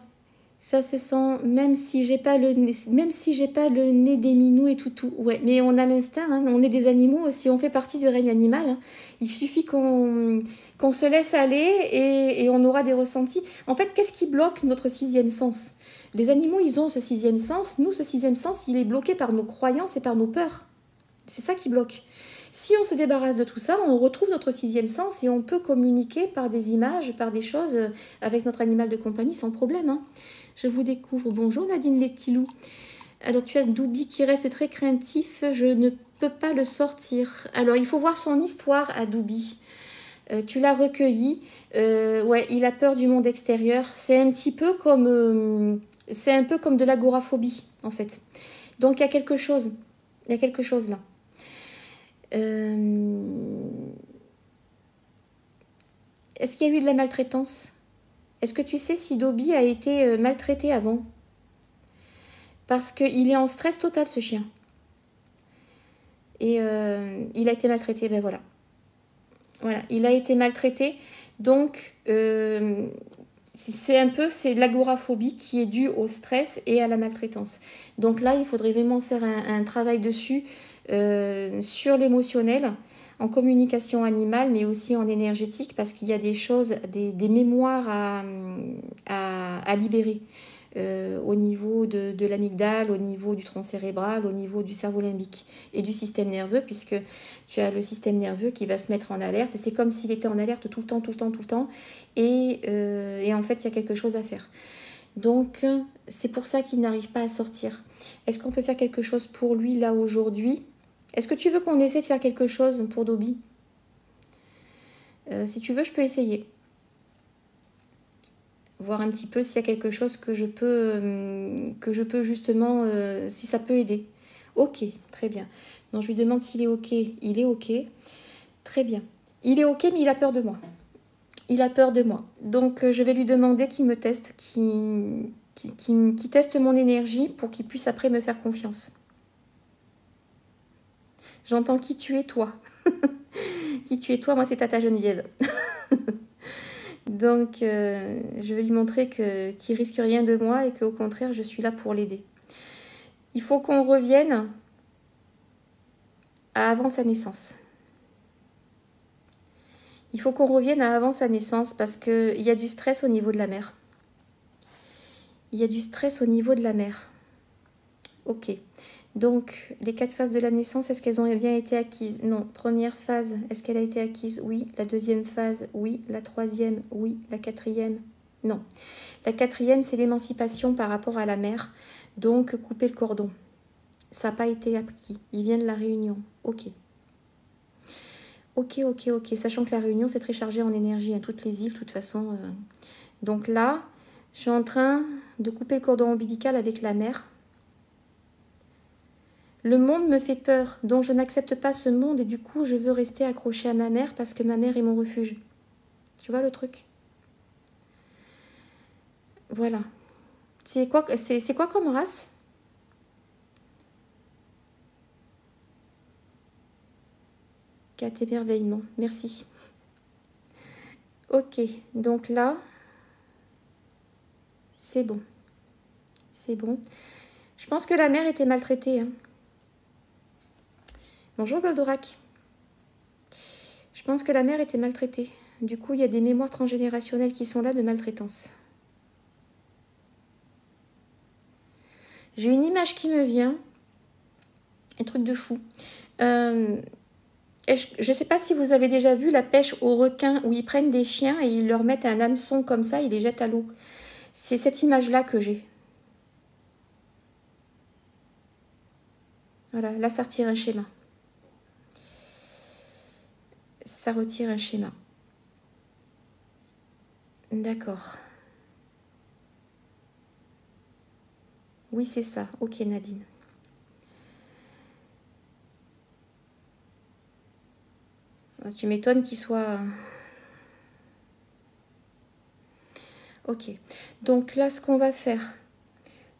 ça se sent, même si j'ai pas le nez des minous et tout. Ouais, mais on a l'instinct, hein, on est des animaux, si on fait partie du règne animal, hein, il suffit qu'on se laisse aller et on aura des ressentis. En fait, qu'est-ce qui bloque notre sixième sens? Les animaux, ils ont ce sixième sens. Nous, ce sixième sens, il est bloqué par nos croyances et par nos peurs. C'est ça qui bloque. Si on se débarrasse de tout ça, on retrouve notre sixième sens et on peut communiquer par des images, par des choses avec notre animal de compagnie sans problème, hein. Je vous découvre. Bonjour Nadine les petits loups. Alors tu as Doubi qui reste très craintif. Je ne peux pas le sortir. Alors il faut voir son histoire à Doubi. Tu l'as recueilli. Ouais, il a peur du monde extérieur. C'est un peu comme de l'agoraphobie en fait. Donc il y a quelque chose. Il y a quelque chose là. Est-ce qu'il y a eu de la maltraitance? Est-ce que tu sais si Dobby a été maltraité avant? Parce qu'il est en stress total, ce chien. Et il a été maltraité, ben voilà. Voilà, il a été maltraité. Donc, c'est l'agoraphobie qui est due au stress et à la maltraitance. Donc là, il faudrait vraiment faire un travail dessus sur l'émotionnel, en communication animale, mais aussi en énergétique, parce qu'il y a des choses, des mémoires à libérer au niveau de l'amygdale, au niveau du tronc cérébral, au niveau du cerveau limbique et du système nerveux, puisque tu as le système nerveux qui va se mettre en alerte, et c'est comme s'il était en alerte tout le temps, et en fait, il y a quelque chose à faire. Donc, c'est pour ça qu'il n'arrive pas à sortir. Est-ce qu'on peut faire quelque chose pour lui, là, aujourd'hui? Est-ce que tu veux qu'on essaie de faire quelque chose pour Dobby? Si tu veux, je peux essayer. Voir un petit peu s'il y a quelque chose que je peux justement, si ça peut aider. Ok, très bien. Donc, je lui demande s'il est ok. Il est ok. Très bien. Il est ok, mais il a peur de moi. Il a peur de moi. Donc, je vais lui demander qu'il me teste, qu'il teste mon énergie pour qu'il puisse après me faire confiance. J'entends qui tu es, toi. Qui tu es, toi, moi, c'est Tata Geneviève. Donc, je vais lui montrer qu'il risque rien de moi et qu'au contraire, je suis là pour l'aider. Il faut qu'on revienne à avant sa naissance. Il faut qu'on revienne à avant sa naissance parce qu'il y a du stress au niveau de la mère. Il y a du stress au niveau de la mère. Ok. Donc, les 4 phases de la naissance, est-ce qu'elles ont bien été acquises? Non. Première phase, est-ce qu'elle a été acquise? Oui. La deuxième phase, oui. La troisième, oui. La quatrième, non. La quatrième, c'est l'émancipation par rapport à la mère. Donc, couper le cordon. Ça n'a pas été acquis. Il vient de la Réunion. Ok. Ok. Sachant que la Réunion, c'est très chargé en énergie. Hein, toutes les îles, de toute façon. Donc là, je suis en train de couper le cordon ombilical avec la mère. Le monde me fait peur, donc je n'accepte pas ce monde et du coup, je veux rester accrochée à ma mère parce que ma mère est mon refuge. Tu vois le truc? Voilà. C'est quoi comme race? Cat émerveillement. Merci. Ok, donc là, c'est bon. C'est bon. Je pense que la mère était maltraitée. Hein. Bonjour Goldorak. Je pense que la mère était maltraitée. Du coup, il y a des mémoires transgénérationnelles qui sont là de maltraitance. J'ai une image qui me vient. Un truc de fou. Je ne sais pas si vous avez déjà vu la pêche aux requins où ils prennent des chiens et ils leur mettent un hameçon comme ça, ils les jettent à l'eau. C'est cette image-là que j'ai. Voilà, là ça retire un schéma. Ça retire un schéma. D'accord. Oui, c'est ça. Ok, Nadine. Tu m'étonnes qu'il soit... Ok. Donc là, ce qu'on va faire,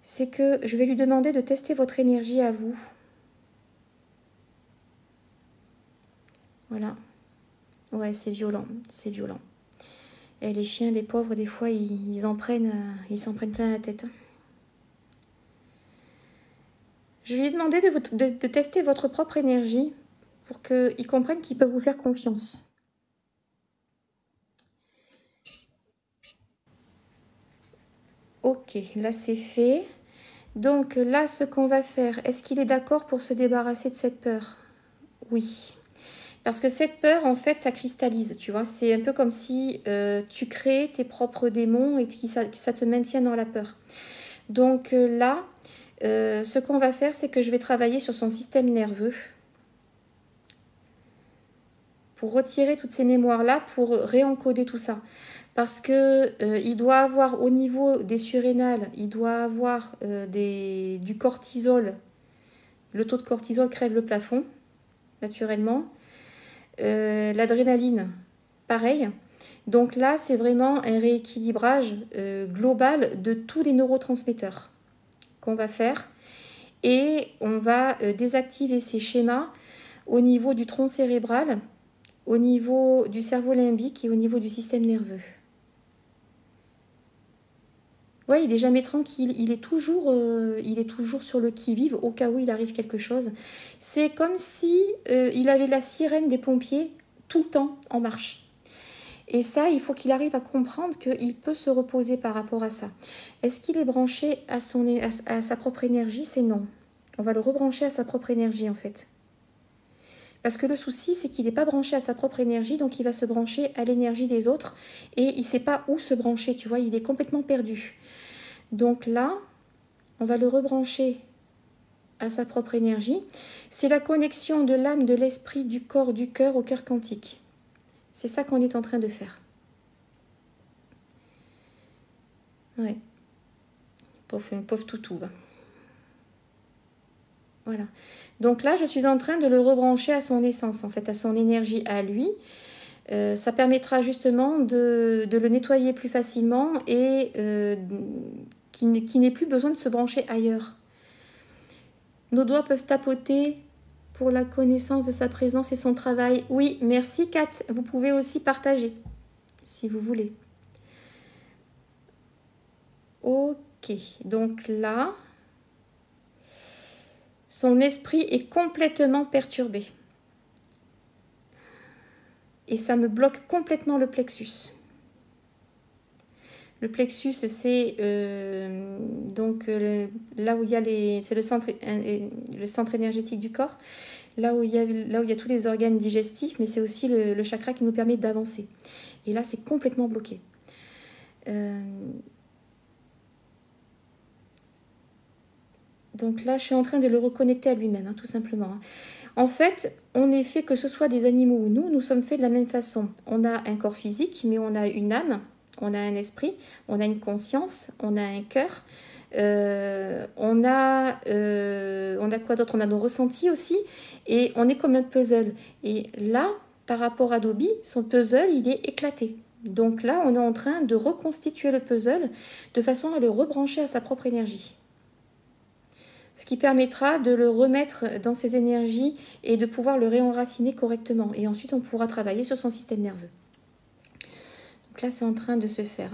c'est que je vais lui demander de tester votre énergie à vous. Voilà. Ouais, c'est violent. C'est violent. Et les chiens, les pauvres, des fois, ils s'en prennent plein la tête. Je lui ai demandé de tester votre propre énergie pour qu'ils comprennent qu'ils peuvent vous faire confiance. Ok, là c'est fait. Donc là, ce qu'on va faire, est-ce qu'il est d'accord pour se débarrasser de cette peur? Oui. Parce que cette peur, en fait, ça cristallise, tu vois. C'est un peu comme si tu créais tes propres démons et que ça te maintient dans la peur. Donc là, ce qu'on va faire, c'est que je vais travailler sur son système nerveux pour retirer toutes ces mémoires-là, pour réencoder tout ça. Parce que il doit avoir au niveau des surrénales, il doit avoir du cortisol. Le taux de cortisol crève le plafond, naturellement. L'adrénaline, pareil. Donc là, c'est vraiment un rééquilibrage global de tous les neurotransmetteurs qu'on va faire. Et on va désactiver ces schémas au niveau du tronc cérébral, au niveau du cerveau limbique et au niveau du système nerveux. Ouais, il est jamais tranquille, il est toujours sur le qui-vive au cas où il arrive quelque chose. C'est comme si il avait la sirène des pompiers tout le temps en marche. Et ça, il faut qu'il arrive à comprendre qu'il peut se reposer par rapport à ça. Est-ce qu'il est branché à sa propre énergie? C'est non. On va le rebrancher à sa propre énergie en fait. Parce que le souci, c'est qu'il n'est pas branché à sa propre énergie, donc il va se brancher à l'énergie des autres et il ne sait pas où se brancher, tu vois, il est complètement perdu. Donc là, on va le rebrancher à sa propre énergie. C'est la connexion de l'âme, de l'esprit, du corps, du cœur au cœur quantique. C'est ça qu'on est en train de faire. Ouais. Pauvre toutou. Voilà. Donc là, je suis en train de le rebrancher à son essence, en fait, à son énergie à lui. Ça permettra justement de le nettoyer plus facilement et qu'il n'ait plus besoin de se brancher ailleurs. Nos doigts peuvent tapoter pour la connaissance de sa présence et son travail. Oui, merci Kat. Vous pouvez aussi partager, si vous voulez. Ok, donc là, son esprit est complètement perturbé. Et ça me bloque complètement le plexus. Le plexus, c'est là où il y a c'est le centre énergétique du corps, là où il y a tous les organes digestifs, mais c'est aussi le chakra qui nous permet d'avancer. Et là, c'est complètement bloqué. Donc là, je suis en train de le reconnecter à lui-même, hein, tout simplement. En fait, on est fait, que ce soit des animaux ou nous sommes faits de la même façon. On a un corps physique, mais on a une âme. On a un esprit, on a une conscience, on a un cœur, on a quoi d'autre? On a nos ressentis aussi, et on est comme un puzzle. Et là, par rapport à Dobby, son puzzle, il est éclaté. Donc là, on est en train de reconstituer le puzzle de façon à le rebrancher à sa propre énergie. Ce qui permettra de le remettre dans ses énergies et de pouvoir le réenraciner correctement. Et ensuite, on pourra travailler sur son système nerveux. Donc là, c'est en train de se faire.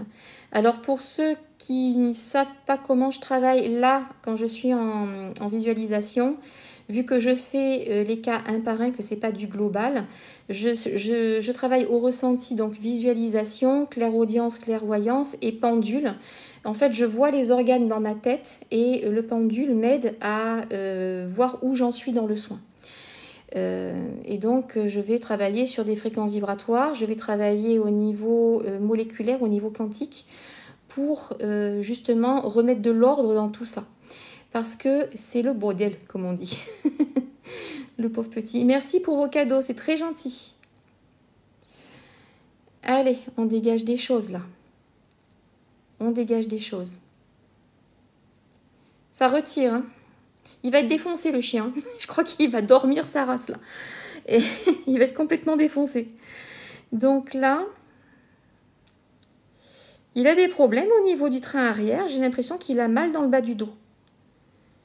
Alors, pour ceux qui ne savent pas comment je travaille là, quand je suis en visualisation, vu que je fais les cas un par un, que c'est pas du global, je travaille au ressenti, donc visualisation, clairaudience, clairvoyance et pendule. En fait, je vois les organes dans ma tête et le pendule m'aide à voir où j'en suis dans le soin. Et donc, je vais travailler sur des fréquences vibratoires, je vais travailler au niveau moléculaire, au niveau quantique, pour justement remettre de l'ordre dans tout ça. Parce que c'est le bordel, comme on dit. Le pauvre petit. Merci pour vos cadeaux, c'est très gentil. Allez, on dégage des choses là. On dégage des choses. Ça retire, hein. Il va être défoncé le chien. Je crois qu'il va dormir sa race là. Et il va être complètement défoncé. Donc là, il a des problèmes au niveau du train arrière. J'ai l'impression qu'il a mal dans le bas du dos.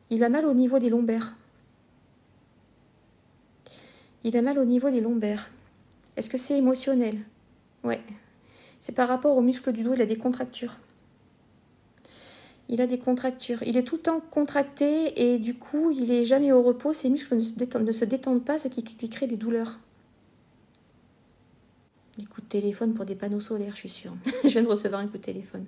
Il a mal au niveau des lombaires. Il a mal au niveau des lombaires. Est-ce que c'est émotionnel? Ouais. C'est par rapport aux muscles du dos, il a des contractures. Il a des contractures. Il est tout le temps contracté et du coup, il n'est jamais au repos. Ses muscles ne se détendent pas, ce qui lui crée des douleurs. Des coups de téléphone pour des panneaux solaires, je suis sûre. Je viens de recevoir un coup de téléphone.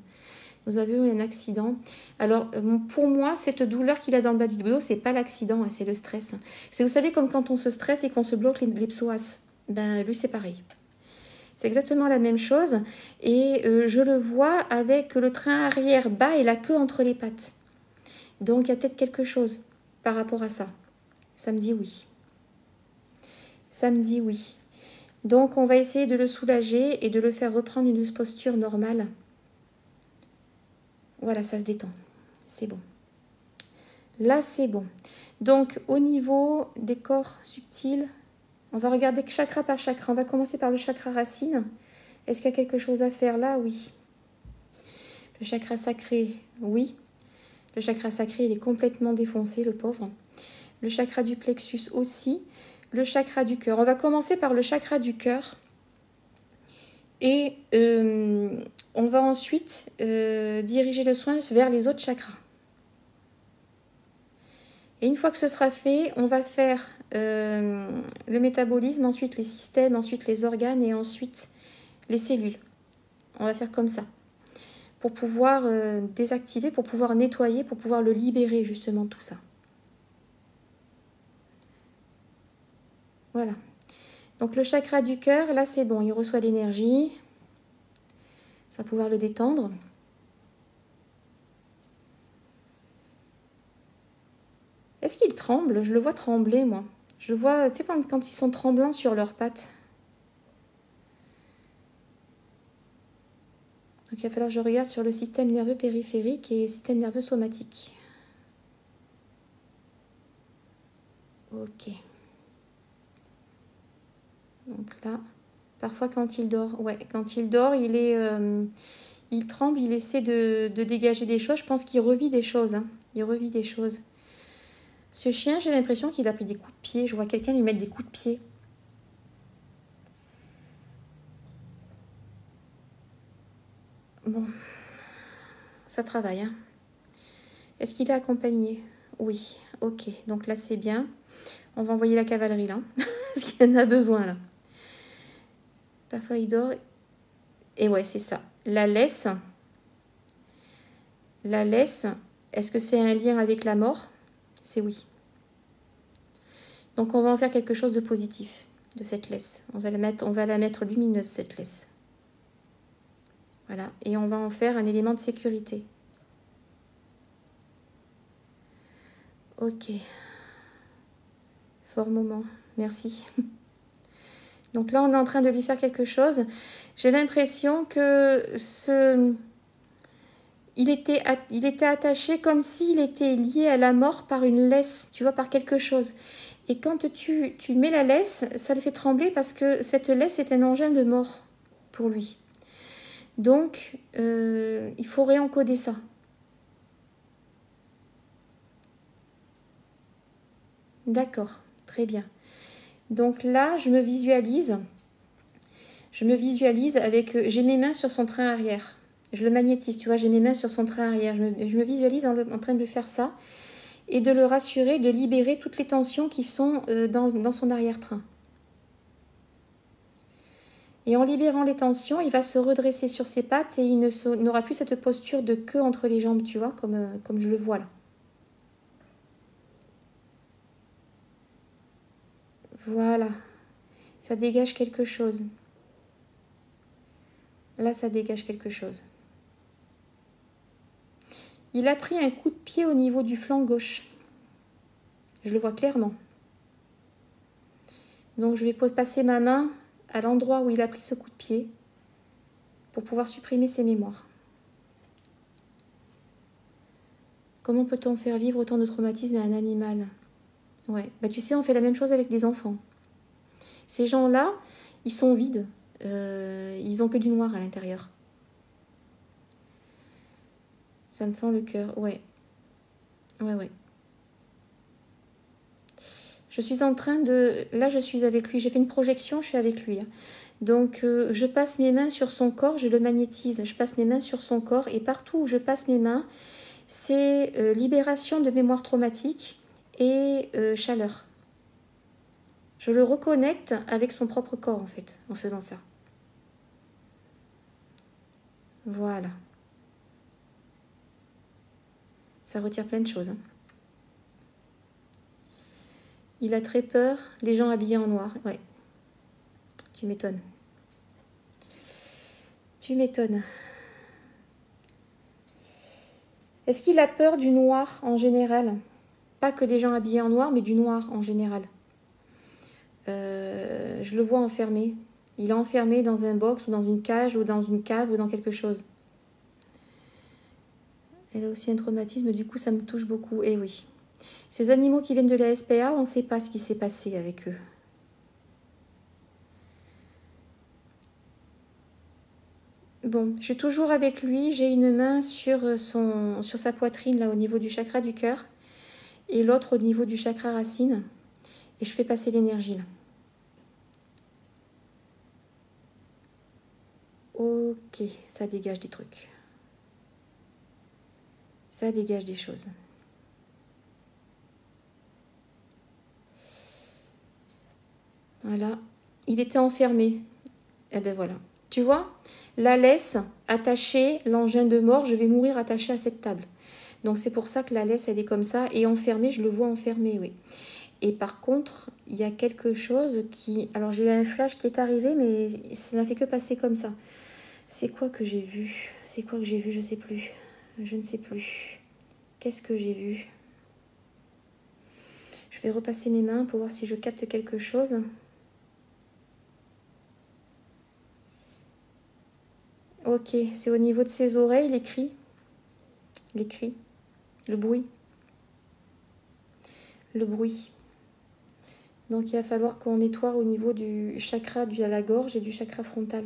Nous avions eu un accident. Alors, pour moi, cette douleur qu'il a dans le bas du dos, c'est pas l'accident, c'est le stress. C'est, vous savez, comme quand on se stresse et qu'on se bloque les psoas. Ben, lui, c'est pareil. C'est exactement la même chose. Et je le vois avec le train arrière bas et la queue entre les pattes. Donc, il y a peut-être quelque chose par rapport à ça. Ça me dit oui. Ça me dit oui. Donc, on va essayer de le soulager et de le faire reprendre une posture normale. Voilà, ça se détend. C'est bon. Là, c'est bon. Donc, au niveau des corps subtils, on va regarder chakra par chakra. On va commencer par le chakra racine. Est-ce qu'il y a quelque chose à faire là? Oui. Le chakra sacré, oui. Le chakra sacré, il est complètement défoncé, le pauvre. Le chakra du plexus aussi. Le chakra du cœur. On va commencer par le chakra du cœur. Et on va ensuite diriger le soin vers les autres chakras. Et une fois que ce sera fait, on va faire le métabolisme, ensuite les systèmes, ensuite les organes et ensuite les cellules. On va faire comme ça. Pour pouvoir désactiver, pour pouvoir nettoyer, pour pouvoir le libérer justement tout ça. Voilà. Donc le chakra du cœur, là c'est bon, il reçoit l'énergie. Ça va pouvoir le détendre. Est-ce qu'il tremble? Je le vois trembler, moi. Je le vois, tu sais, quand ils sont tremblants sur leurs pattes. Donc il va falloir que je regarde sur le système nerveux périphérique et le système nerveux somatique. Ok. Donc là, parfois quand il dort, ouais, quand il dort, il tremble, il essaie de dégager des choses. Je pense qu'il revit des choses. Hein. Il revit des choses. Ce chien, j'ai l'impression qu'il a pris des coups de pied. Je vois quelqu'un lui mettre des coups de pied. Bon, ça travaille. Hein. Est-ce qu'il est accompagné? Oui, ok. Donc là, c'est bien. On va envoyer la cavalerie là. Parce qu'il y en a besoin là. Parfois, il dort. Et ouais, c'est ça. La laisse, est-ce que c'est un lien avec la mort? C'est oui. Donc, on va en faire quelque chose de positif de cette laisse. On va la mettre lumineuse, cette laisse. Voilà. Et on va en faire un élément de sécurité. Ok. Fort moment. Merci. Donc là, on est en train de lui faire quelque chose. J'ai l'impression que il était attaché comme s'il était lié à la mort par une laisse, tu vois, par quelque chose. Et quand tu mets la laisse, ça le fait trembler parce que cette laisse est un engin de mort pour lui. Donc, il faut réencoder ça. D'accord, très bien. Donc là, je me visualise avec... j'ai mes mains sur son train arrière. Je le magnétise, tu vois, j'ai mes mains sur son train arrière. Je me visualise en train de faire ça. et de le rassurer, de libérer toutes les tensions qui sont dans son arrière-train. Et en libérant les tensions, il va se redresser sur ses pattes et il n'aura plus cette posture de queue entre les jambes, tu vois, comme je le vois là. Voilà. Ça dégage quelque chose. Là, ça dégage quelque chose. Il a pris un coup de pied au niveau du flanc gauche. Je le vois clairement. Donc, je vais passer ma main à l'endroit où il a pris ce coup de pied pour pouvoir supprimer ses mémoires. Comment peut-on faire vivre autant de traumatisme à un animal? Ouais, bah tu sais, on fait la même chose avec des enfants. Ces gens-là, ils sont vides. Ils n'ont que du noir à l'intérieur. Ça me fend le cœur, ouais. Ouais. Je suis en train de... Là, je suis avec lui. J'ai fait une projection, je suis avec lui. Donc, je passe mes mains sur son corps, je le magnétise. Je passe mes mains sur son corps et partout où je passe mes mains, c'est libération de mémoire traumatique et chaleur. Je le reconnecte avec son propre corps, en fait, en faisant ça. Voilà. Ça retire plein de choses. Il a très peur, les gens habillés en noir. Ouais. Tu m'étonnes. Tu m'étonnes. Est-ce qu'il a peur du noir en général? Pas que des gens habillés en noir, mais du noir en général. Je le vois enfermé. Il est enfermé dans un box ou dans une cage ou dans une cave ou dans quelque chose. Elle a aussi un traumatisme, du coup ça me touche beaucoup. Eh oui. Ces animaux qui viennent de la SPA, on ne sait pas ce qui s'est passé avec eux. Bon, je suis toujours avec lui. J'ai une main sur sa poitrine, là, au niveau du chakra du cœur. Et l'autre au niveau du chakra racine. Et je fais passer l'énergie, là. Ok, ça dégage des trucs. Ça dégage des choses. Voilà. Il était enfermé. Eh ben voilà. Tu vois, la laisse attachée, l'engin de mort, je vais mourir attaché à cette table. Donc c'est pour ça que la laisse, elle est comme ça. Et enfermée, je le vois enfermé, oui. Et par contre, il y a quelque chose qui... Alors j'ai eu un flash qui est arrivé, mais ça n'a fait que passer comme ça. C'est quoi que j'ai vu? C'est quoi que j'ai vu? Je sais plus. Je ne sais plus. Qu'est-ce que j'ai vu? Je vais repasser mes mains pour voir si je capte quelque chose. Ok, c'est au niveau de ses oreilles, les cris. Les cris. Le bruit. Le bruit. Donc il va falloir qu'on nettoie au niveau du chakra de la gorge et du chakra frontal.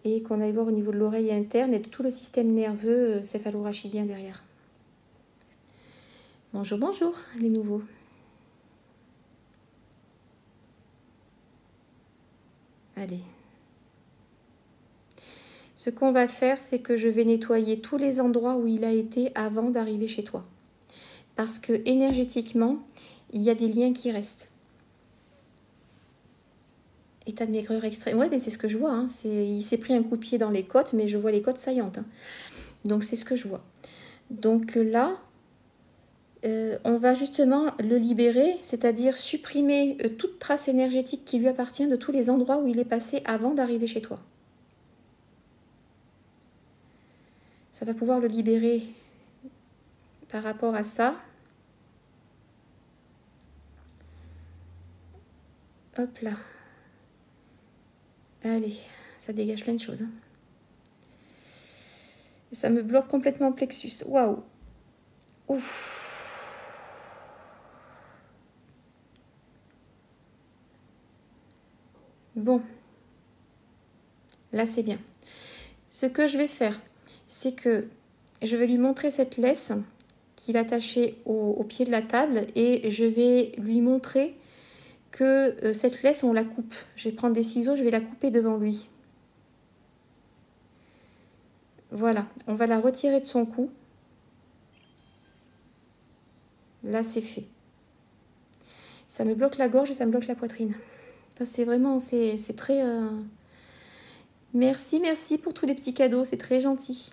Et qu'on aille voir au niveau de l'oreille interne et de tout le système nerveux céphalorachidien derrière. Bonjour, bonjour les nouveaux. Allez. Ce qu'on va faire, c'est que je vais nettoyer tous les endroits où il a été avant d'arriver chez toi. Parce que énergétiquement, il y a des liens qui restent. État de maigreur extrême. Ouais, mais c'est ce que je vois. Hein. Il s'est pris un coup de pied dans les côtes, mais je vois les côtes saillantes. Hein. Donc c'est ce que je vois. Donc là, on va justement le libérer, c'est-à-dire supprimer toute trace énergétique qui lui appartient de tous les endroits où il est passé avant d'arriver chez toi. Ça va pouvoir le libérer par rapport à ça. Hop là. Allez, ça dégage plein de choses. Hein. Ça me bloque complètement le plexus. Waouh. Ouf. Bon. Là, c'est bien. Ce que je vais faire, c'est que je vais lui montrer cette laisse qu'il a attachée au pied de la table et je vais lui montrer que cette laisse, on la coupe. Je vais prendre des ciseaux, je vais la couper devant lui. Voilà, on va la retirer de son cou. Là, c'est fait. Ça me bloque la gorge et ça me bloque la poitrine. C'est vraiment, c'est très... Merci, merci pour tous les petits cadeaux, c'est très gentil.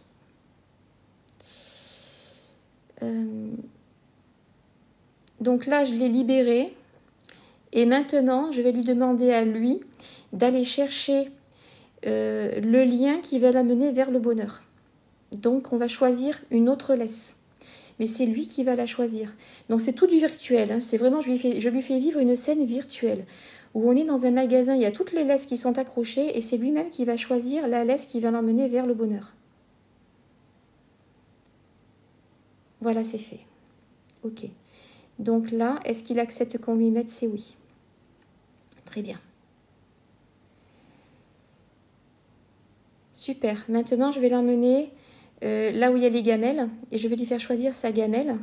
Donc là, je l'ai libéré. Et maintenant, je vais lui demander à lui d'aller chercher le lien qui va l'amener vers le bonheur. Donc, on va choisir une autre laisse. Mais c'est lui qui va la choisir. Donc, c'est tout du virtuel. Hein. C'est vraiment, je lui fais vivre une scène virtuelle où on est dans un magasin, il y a toutes les laisses qui sont accrochées et c'est lui-même qui va choisir la laisse qui va l'emmener vers le bonheur. Voilà, c'est fait. Ok. Donc là, est-ce qu'il accepte qu'on lui mette? C'est oui. Très bien. Super. Maintenant, je vais l'emmener là où il y a les gamelles et je vais lui faire choisir sa gamelle.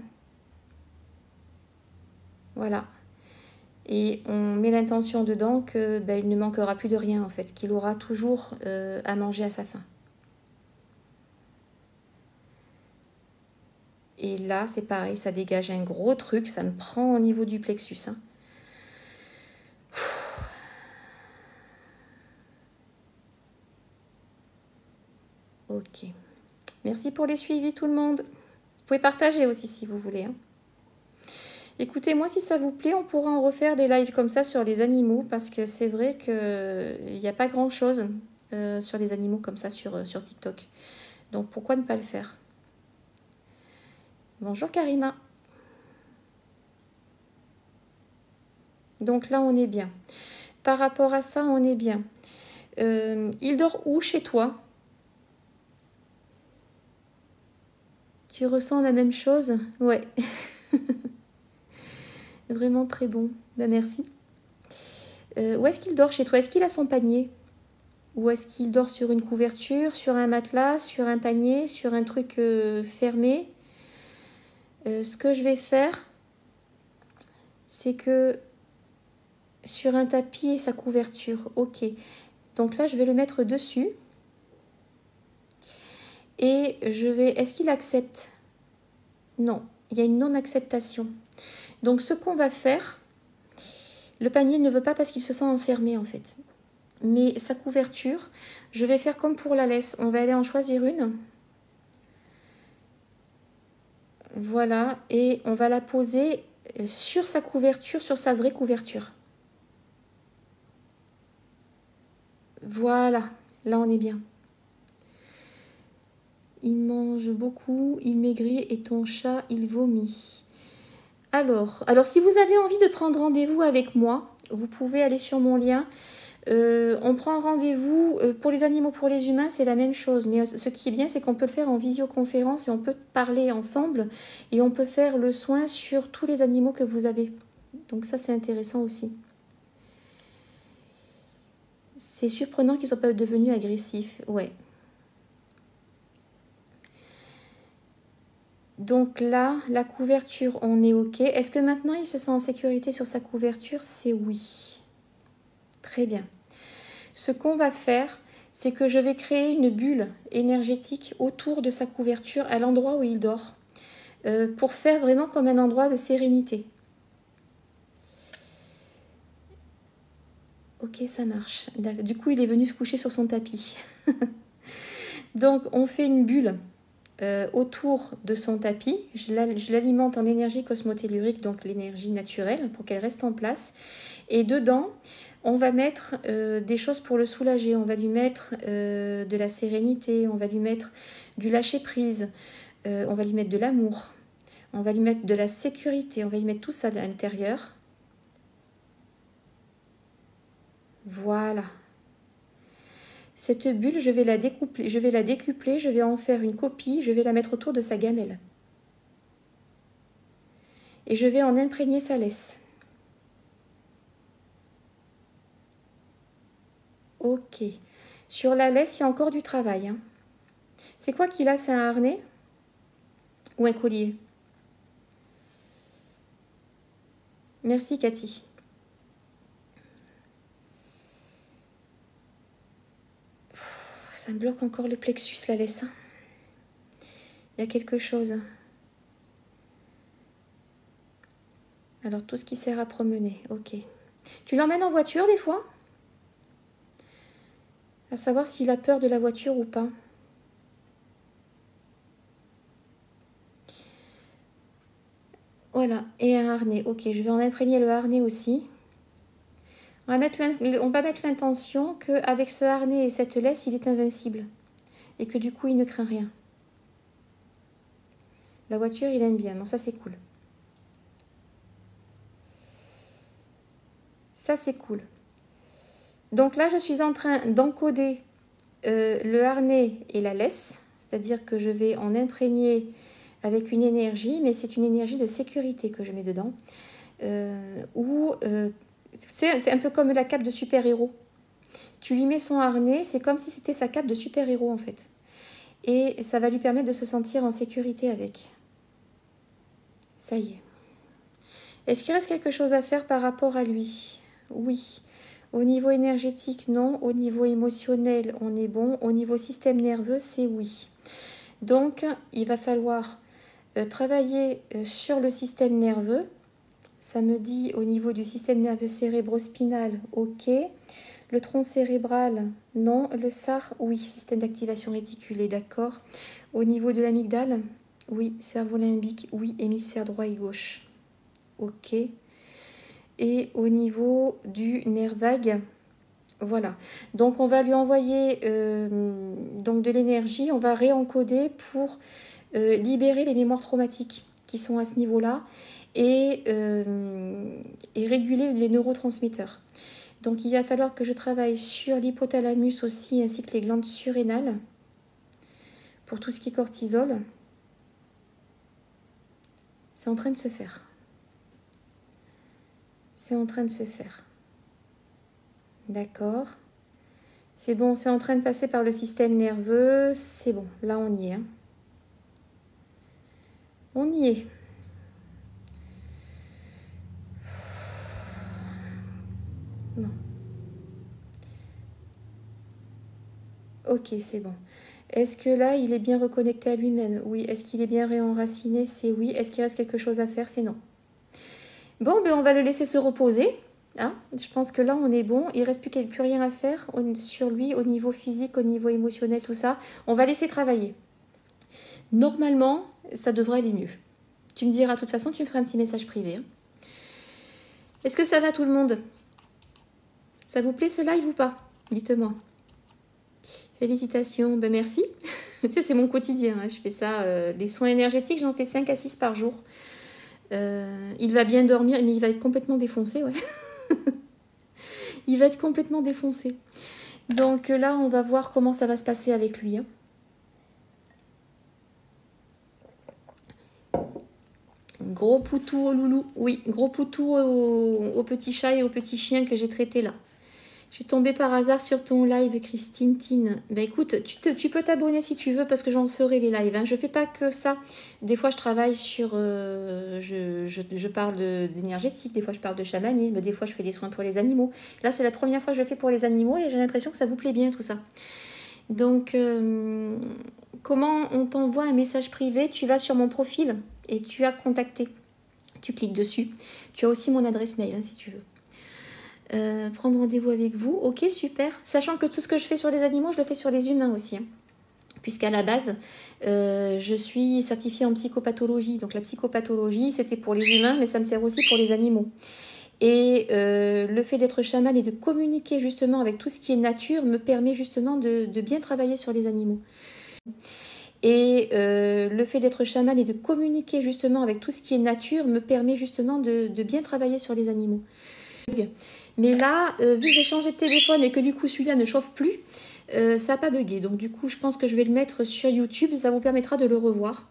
Voilà. Et on met l'intention dedans que il ne manquera plus de rien en fait, qu'il aura toujours à manger à sa faim. Et là, c'est pareil, ça dégage un gros truc, ça me prend au niveau du plexus. Hein. Ok. Merci pour les suivis tout le monde. Vous pouvez partager aussi si vous voulez. Hein. Écoutez-moi, si ça vous plaît, on pourra en refaire des lives comme ça sur les animaux parce que c'est vrai qu'il n'y a pas grand-chose sur les animaux comme ça sur TikTok. Donc pourquoi ne pas le faire? Bonjour Karima. Donc là, on est bien. Par rapport à ça, on est bien. Il dort où chez toi? Tu ressens la même chose? Ouais. Vraiment très bon. Ben, merci. Où est-ce qu'il dort chez toi? Est-ce qu'il a son panier? Ou est-ce qu'il dort sur une couverture, sur un matelas, sur un panier, sur un truc fermé? Ce que je vais faire, c'est que sur un tapis et sa couverture. Ok. Donc là, je vais le mettre dessus. Et je vais... Est-ce qu'il accepte? Non. Il y a une non-acceptation. Donc ce qu'on va faire, le panier ne veut pas parce qu'il se sent enfermé en fait. Mais sa couverture, je vais faire comme pour la laisse. On va aller en choisir une. Voilà. Et on va la poser sur sa couverture, sur sa vraie couverture. Voilà. Là, on est bien. Il mange beaucoup, il maigrit et ton chat, il vomit. Alors, si vous avez envie de prendre rendez-vous avec moi, vous pouvez aller sur mon lien. On prend rendez-vous pour les animaux, pour les humains, c'est la même chose. Mais ce qui est bien, c'est qu'on peut le faire en visioconférence et on peut parler ensemble et on peut faire le soin sur tous les animaux que vous avez. Donc ça, c'est intéressant aussi. C'est surprenant qu'ils ne soient pas devenus agressifs. Ouais. Donc là, la couverture, on est OK. Est-ce que maintenant, il se sent en sécurité sur sa couverture? C'est oui. Très bien. Ce qu'on va faire, c'est que je vais créer une bulle énergétique autour de sa couverture à l'endroit où il dort pour faire vraiment comme un endroit de sérénité. Ok, ça marche. Du coup, il est venu se coucher sur son tapis. Donc, on fait une bulle autour de son tapis. Je l'alimente en énergie cosmotellurique, donc l'énergie naturelle, pour qu'elle reste en place. Et dedans, on va mettre des choses pour le soulager. On va lui mettre de la sérénité, on va lui mettre du lâcher-prise, on va lui mettre de l'amour, on va lui mettre de la sécurité, on va lui mettre tout ça à l'intérieur. Voilà. Cette bulle, je vais la décupler, je vais en faire une copie, je vais la mettre autour de sa gamelle. Et je vais en imprégner sa laisse. Ok. Sur la laisse, il y a encore du travail. Hein. C'est quoi qu'il a? C'est un harnais ou un collier? Merci Cathy. Ça me bloque encore le plexus, la laisse. Il y a quelque chose. Alors, tout ce qui sert à promener, ok. Tu l'emmènes en voiture des fois? À savoir s'il a peur de la voiture ou pas. Voilà, et un harnais. Ok, je vais en imprégner le harnais aussi. On va mettre l'intention qu'avec ce harnais et cette laisse, il est invincible. Et que du coup, il ne craint rien. La voiture, il aime bien. Bon, ça, c'est cool. Ça, c'est cool. Donc là, je suis en train d'encoder le harnais et la laisse. C'est-à-dire que je vais en imprégner avec une énergie, mais c'est une énergie de sécurité que je mets dedans. C'est un peu comme la cape de super-héros. Tu lui mets son harnais, c'est comme si c'était sa cape de super-héros en fait. Et ça va lui permettre de se sentir en sécurité avec. Ça y est. Est-ce qu'il reste quelque chose à faire par rapport à lui? Oui. Au niveau énergétique, non. Au niveau émotionnel, on est bon. Au niveau système nerveux, c'est oui. Donc, il va falloir travailler sur le système nerveux. Ça me dit au niveau du système nerveux cérébrospinal, ok. Le tronc cérébral, non. Le SAR, oui. Système d'activation réticulée, d'accord. Au niveau de l'amygdale, oui. Cerveau limbique, oui. Hémisphère droit et gauche, ok. Et au niveau du nerf vague, voilà. Donc, on va lui envoyer donc de l'énergie. On va réencoder pour libérer les mémoires traumatiques qui sont à ce niveau-là et réguler les neurotransmetteurs. Donc, il va falloir que je travaille sur l'hypothalamus aussi, ainsi que les glandes surrénales, pour tout ce qui est cortisol. C'est en train de se faire. C'est en train de se faire. D'accord. C'est bon, c'est en train de passer par le système nerveux. C'est bon, là on y est. Hein. On y est. Non. Ok, c'est bon. Est-ce que là, il est bien reconnecté à lui-même? Oui. Est-ce qu'il est bien réenraciné? C'est oui. Est-ce qu'il reste quelque chose à faire? C'est non. Bon, ben on va le laisser se reposer. Hein, je pense que là, on est bon. Il ne reste plus rien à faire sur lui au niveau physique, au niveau émotionnel, tout ça. On va laisser travailler. Normalement, ça devrait aller mieux. Tu me diras, de toute façon, tu me feras un petit message privé. Hein. Est-ce que ça va tout le monde? Ça vous plaît ce live ou pas? Dites-moi. Félicitations, ben merci. Tu sais, c'est mon quotidien. Hein. Je fais ça. Les soins énergétiques, j'en fais 5 à 6 par jour. Il va bien dormir, mais il va être complètement défoncé, ouais. Il va être complètement défoncé. Donc là, on va voir comment ça va se passer avec lui. Hein. Gros poutou au loulou. Oui, gros poutou au petit chat et au petit chien que j'ai traité là. Je suis tombée par hasard sur ton live, Christine Tine. Ben écoute, tu peux t'abonner si tu veux parce que j'en ferai les lives. Hein. Je fais pas que ça. Des fois, je travaille sur... je parle d'énergétique, des fois, je parle de chamanisme, des fois, je fais des soins pour les animaux. Là, c'est la première fois que je le fais pour les animaux et j'ai l'impression que ça vous plaît bien, tout ça. Donc, comment on t'envoie un message privé? Tu vas sur mon profil et tu as contacté. Tu cliques dessus. Tu as aussi mon adresse mail, hein, si tu veux. Prendre rendez-vous avec vous, ok, super. Sachant que tout ce que je fais sur les animaux, je le fais sur les humains aussi. Hein. Puisqu'à la base, je suis certifiée en psychopathologie. Donc la psychopathologie, c'était pour les humains, mais ça me sert aussi pour les animaux. Et le fait d'être chaman et de communiquer justement avec tout ce qui est nature me permet justement de bien travailler sur les animaux. Et le fait d'être chaman et de communiquer justement avec tout ce qui est nature me permet justement de bien travailler sur les animaux. Mais là, vu que j'ai changé de téléphone et que du coup celui-là ne chauffe plus, ça n'a pas bugué. Donc du coup, je pense que je vais le mettre sur YouTube. Ça vous permettra de le revoir.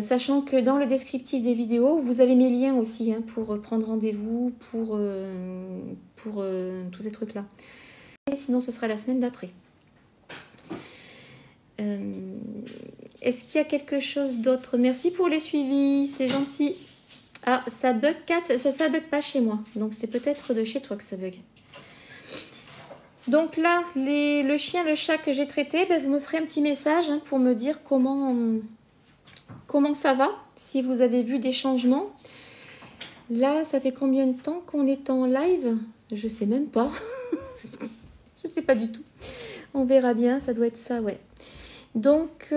Sachant que dans le descriptif des vidéos, vous avez mes liens aussi hein, pour prendre rendez-vous, pour tous ces trucs-là. Et sinon, ce sera la semaine d'après. Est-ce qu'il y a quelque chose d'autre? Merci pour les suivis, c'est gentil. Ah, ça bug 4, ça bug pas chez moi. Donc, c'est peut-être de chez toi que ça bug. Donc là, le chien, le chat que j'ai traité, ben, vous me ferez un petit message hein, pour me dire comment ça va, si vous avez vu des changements. Là, ça fait combien de temps qu'on est en live? Je sais même pas. Je sais pas du tout. On verra bien, ça doit être ça, ouais. Donc,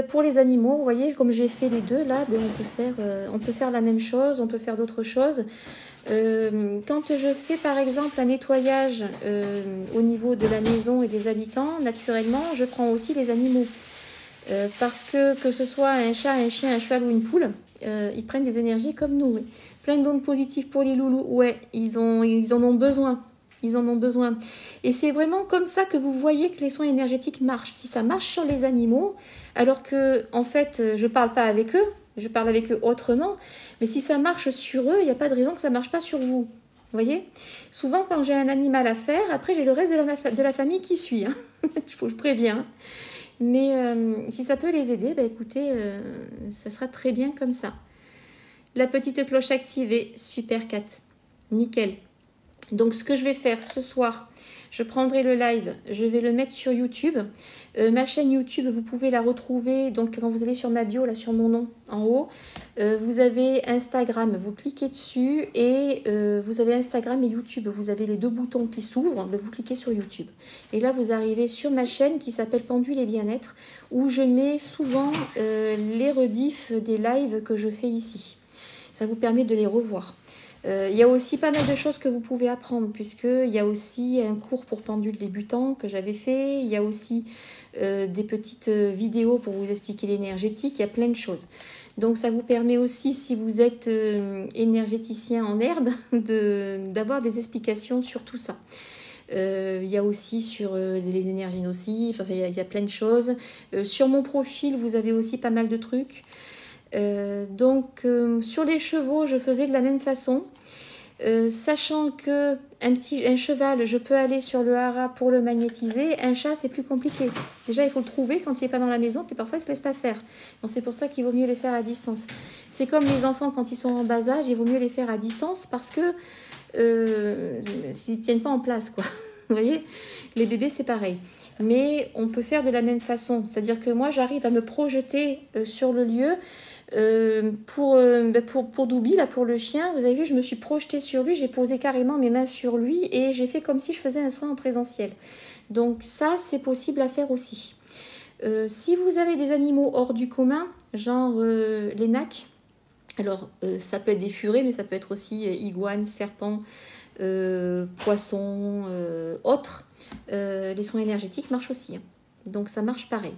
pour les animaux, vous voyez, comme j'ai fait les deux, là, on peut faire la même chose, on peut faire d'autres choses. Quand je fais, par exemple, un nettoyage au niveau de la maison et des habitants, naturellement, je prends aussi les animaux. Parce que ce soit un chat, un chien, un cheval ou une poule, ils prennent des énergies comme nous. Ouais. Plein d'ondes positives pour les loulous, ouais, ils en ont besoin. Ils en ont besoin. Et c'est vraiment comme ça que vous voyez que les soins énergétiques marchent. Si ça marche sur les animaux, alors que, en fait, je ne parle pas avec eux, je parle avec eux autrement, mais si ça marche sur eux, il n'y a pas de raison que ça ne marche pas sur vous. Vous voyez? Souvent, quand j'ai un animal à faire, après, j'ai le reste de la famille qui suit. Hein. Je préviens. Mais si ça peut les aider, écoutez, ça sera très bien comme ça. La petite cloche activée, super Kat. Nickel. Donc, ce que je vais faire ce soir, je prendrai le live, je vais le mettre sur YouTube. Ma chaîne YouTube, vous pouvez la retrouver. Donc, quand vous allez sur ma bio, là, sur mon nom, en haut, vous avez Instagram. Vous cliquez dessus et vous avez Instagram et YouTube. Vous avez les deux boutons qui s'ouvrent. Vous cliquez sur YouTube. Et là, vous arrivez sur ma chaîne qui s'appelle Pendule et Bien-être, où je mets souvent les rediffs des lives que je fais ici. Ça vous permet de les revoir. Il y a aussi pas mal de choses que vous pouvez apprendre, puisqu'il y a aussi un cours pour pendules débutants que j'avais fait. Il y a aussi des petites vidéos pour vous expliquer l'énergétique. Il y a plein de choses. Donc ça vous permet aussi, si vous êtes énergéticien en herbe, d'avoir des explications sur tout ça. Il y a aussi sur les énergies nocives, enfin, il y a plein de choses. Sur mon profil, vous avez aussi pas mal de trucs. Sur les chevaux, je faisais de la même façon. Sachant que un cheval, je peux aller sur le hara pour le magnétiser. Un chat, c'est plus compliqué. Déjà, il faut le trouver quand il n'est pas dans la maison, puis parfois, il ne se laisse pas faire. Donc, c'est pour ça qu'il vaut mieux les faire à distance. C'est comme les enfants, quand ils sont en bas âge, il vaut mieux les faire à distance parce que s'ils ne tiennent pas en place, quoi. Vous voyez, les bébés, c'est pareil. Mais on peut faire de la même façon. C'est-à-dire que moi, j'arrive à me projeter sur le lieu. Pour Doubi, là, pour le chien, vous avez vu, je me suis projetée sur lui, j'ai posé carrément mes mains sur lui et j'ai fait comme si je faisais un soin en présentiel. Donc ça, c'est possible à faire aussi. Si vous avez des animaux hors du commun, genre les nacs, alors ça peut être des furets, mais ça peut être aussi iguanes, serpents, poissons, autres. Les soins énergétiques marchent aussi. Hein. Donc ça marche pareil.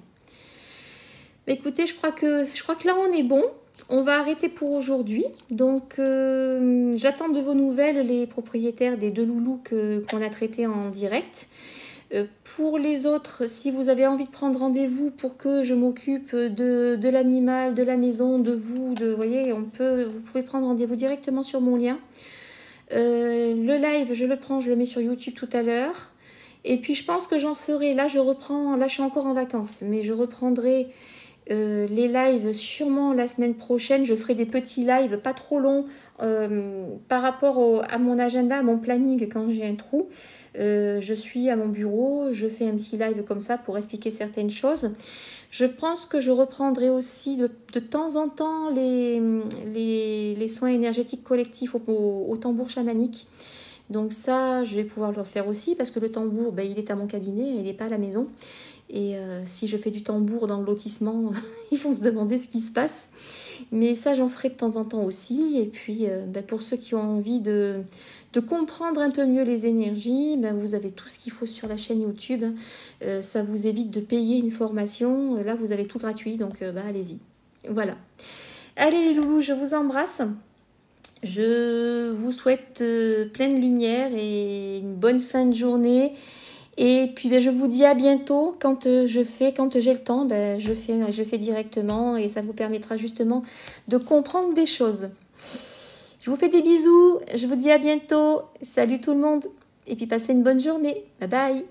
Écoutez, je crois que là on est bon. On va arrêter pour aujourd'hui. Donc j'attends de vos nouvelles, les propriétaires des deux loulous qu'on a traités en direct. Pour les autres, si vous avez envie de prendre rendez-vous pour que je m'occupe de l'animal, de la maison, de vous, vous voyez, vous pouvez prendre rendez-vous directement sur mon lien. Le live, je le mets sur YouTube tout à l'heure. Et puis je pense que j'en ferai, là je suis encore en vacances, mais je reprendrai les lives sûrement la semaine prochaine. Je ferai des petits lives pas trop longs par rapport à mon agenda, à mon planning quand j'ai un trou. Je suis à mon bureau, je fais un petit live comme ça pour expliquer certaines choses. Je pense que je reprendrai aussi de temps en temps les soins énergétiques collectifs au tambour chamanique. Donc ça, je vais pouvoir le faire aussi parce que le tambour, il est à mon cabinet, il n'est pas à la maison. Et si je fais du tambour dans le lotissement, ils vont se demander ce qui se passe. Mais ça, j'en ferai de temps en temps aussi. Et puis, pour ceux qui ont envie de comprendre un peu mieux les énergies, vous avez tout ce qu'il faut sur la chaîne YouTube. Ça vous évite de payer une formation. Là, vous avez tout gratuit, donc allez-y. Voilà. Allez les loulous, je vous embrasse. Je vous souhaite pleine lumière et une bonne fin de journée. Et puis je vous dis à bientôt. Quand j'ai le temps, je fais directement et ça vous permettra justement de comprendre des choses. Je vous fais des bisous, je vous dis à bientôt. Salut tout le monde et puis passez une bonne journée. Bye bye.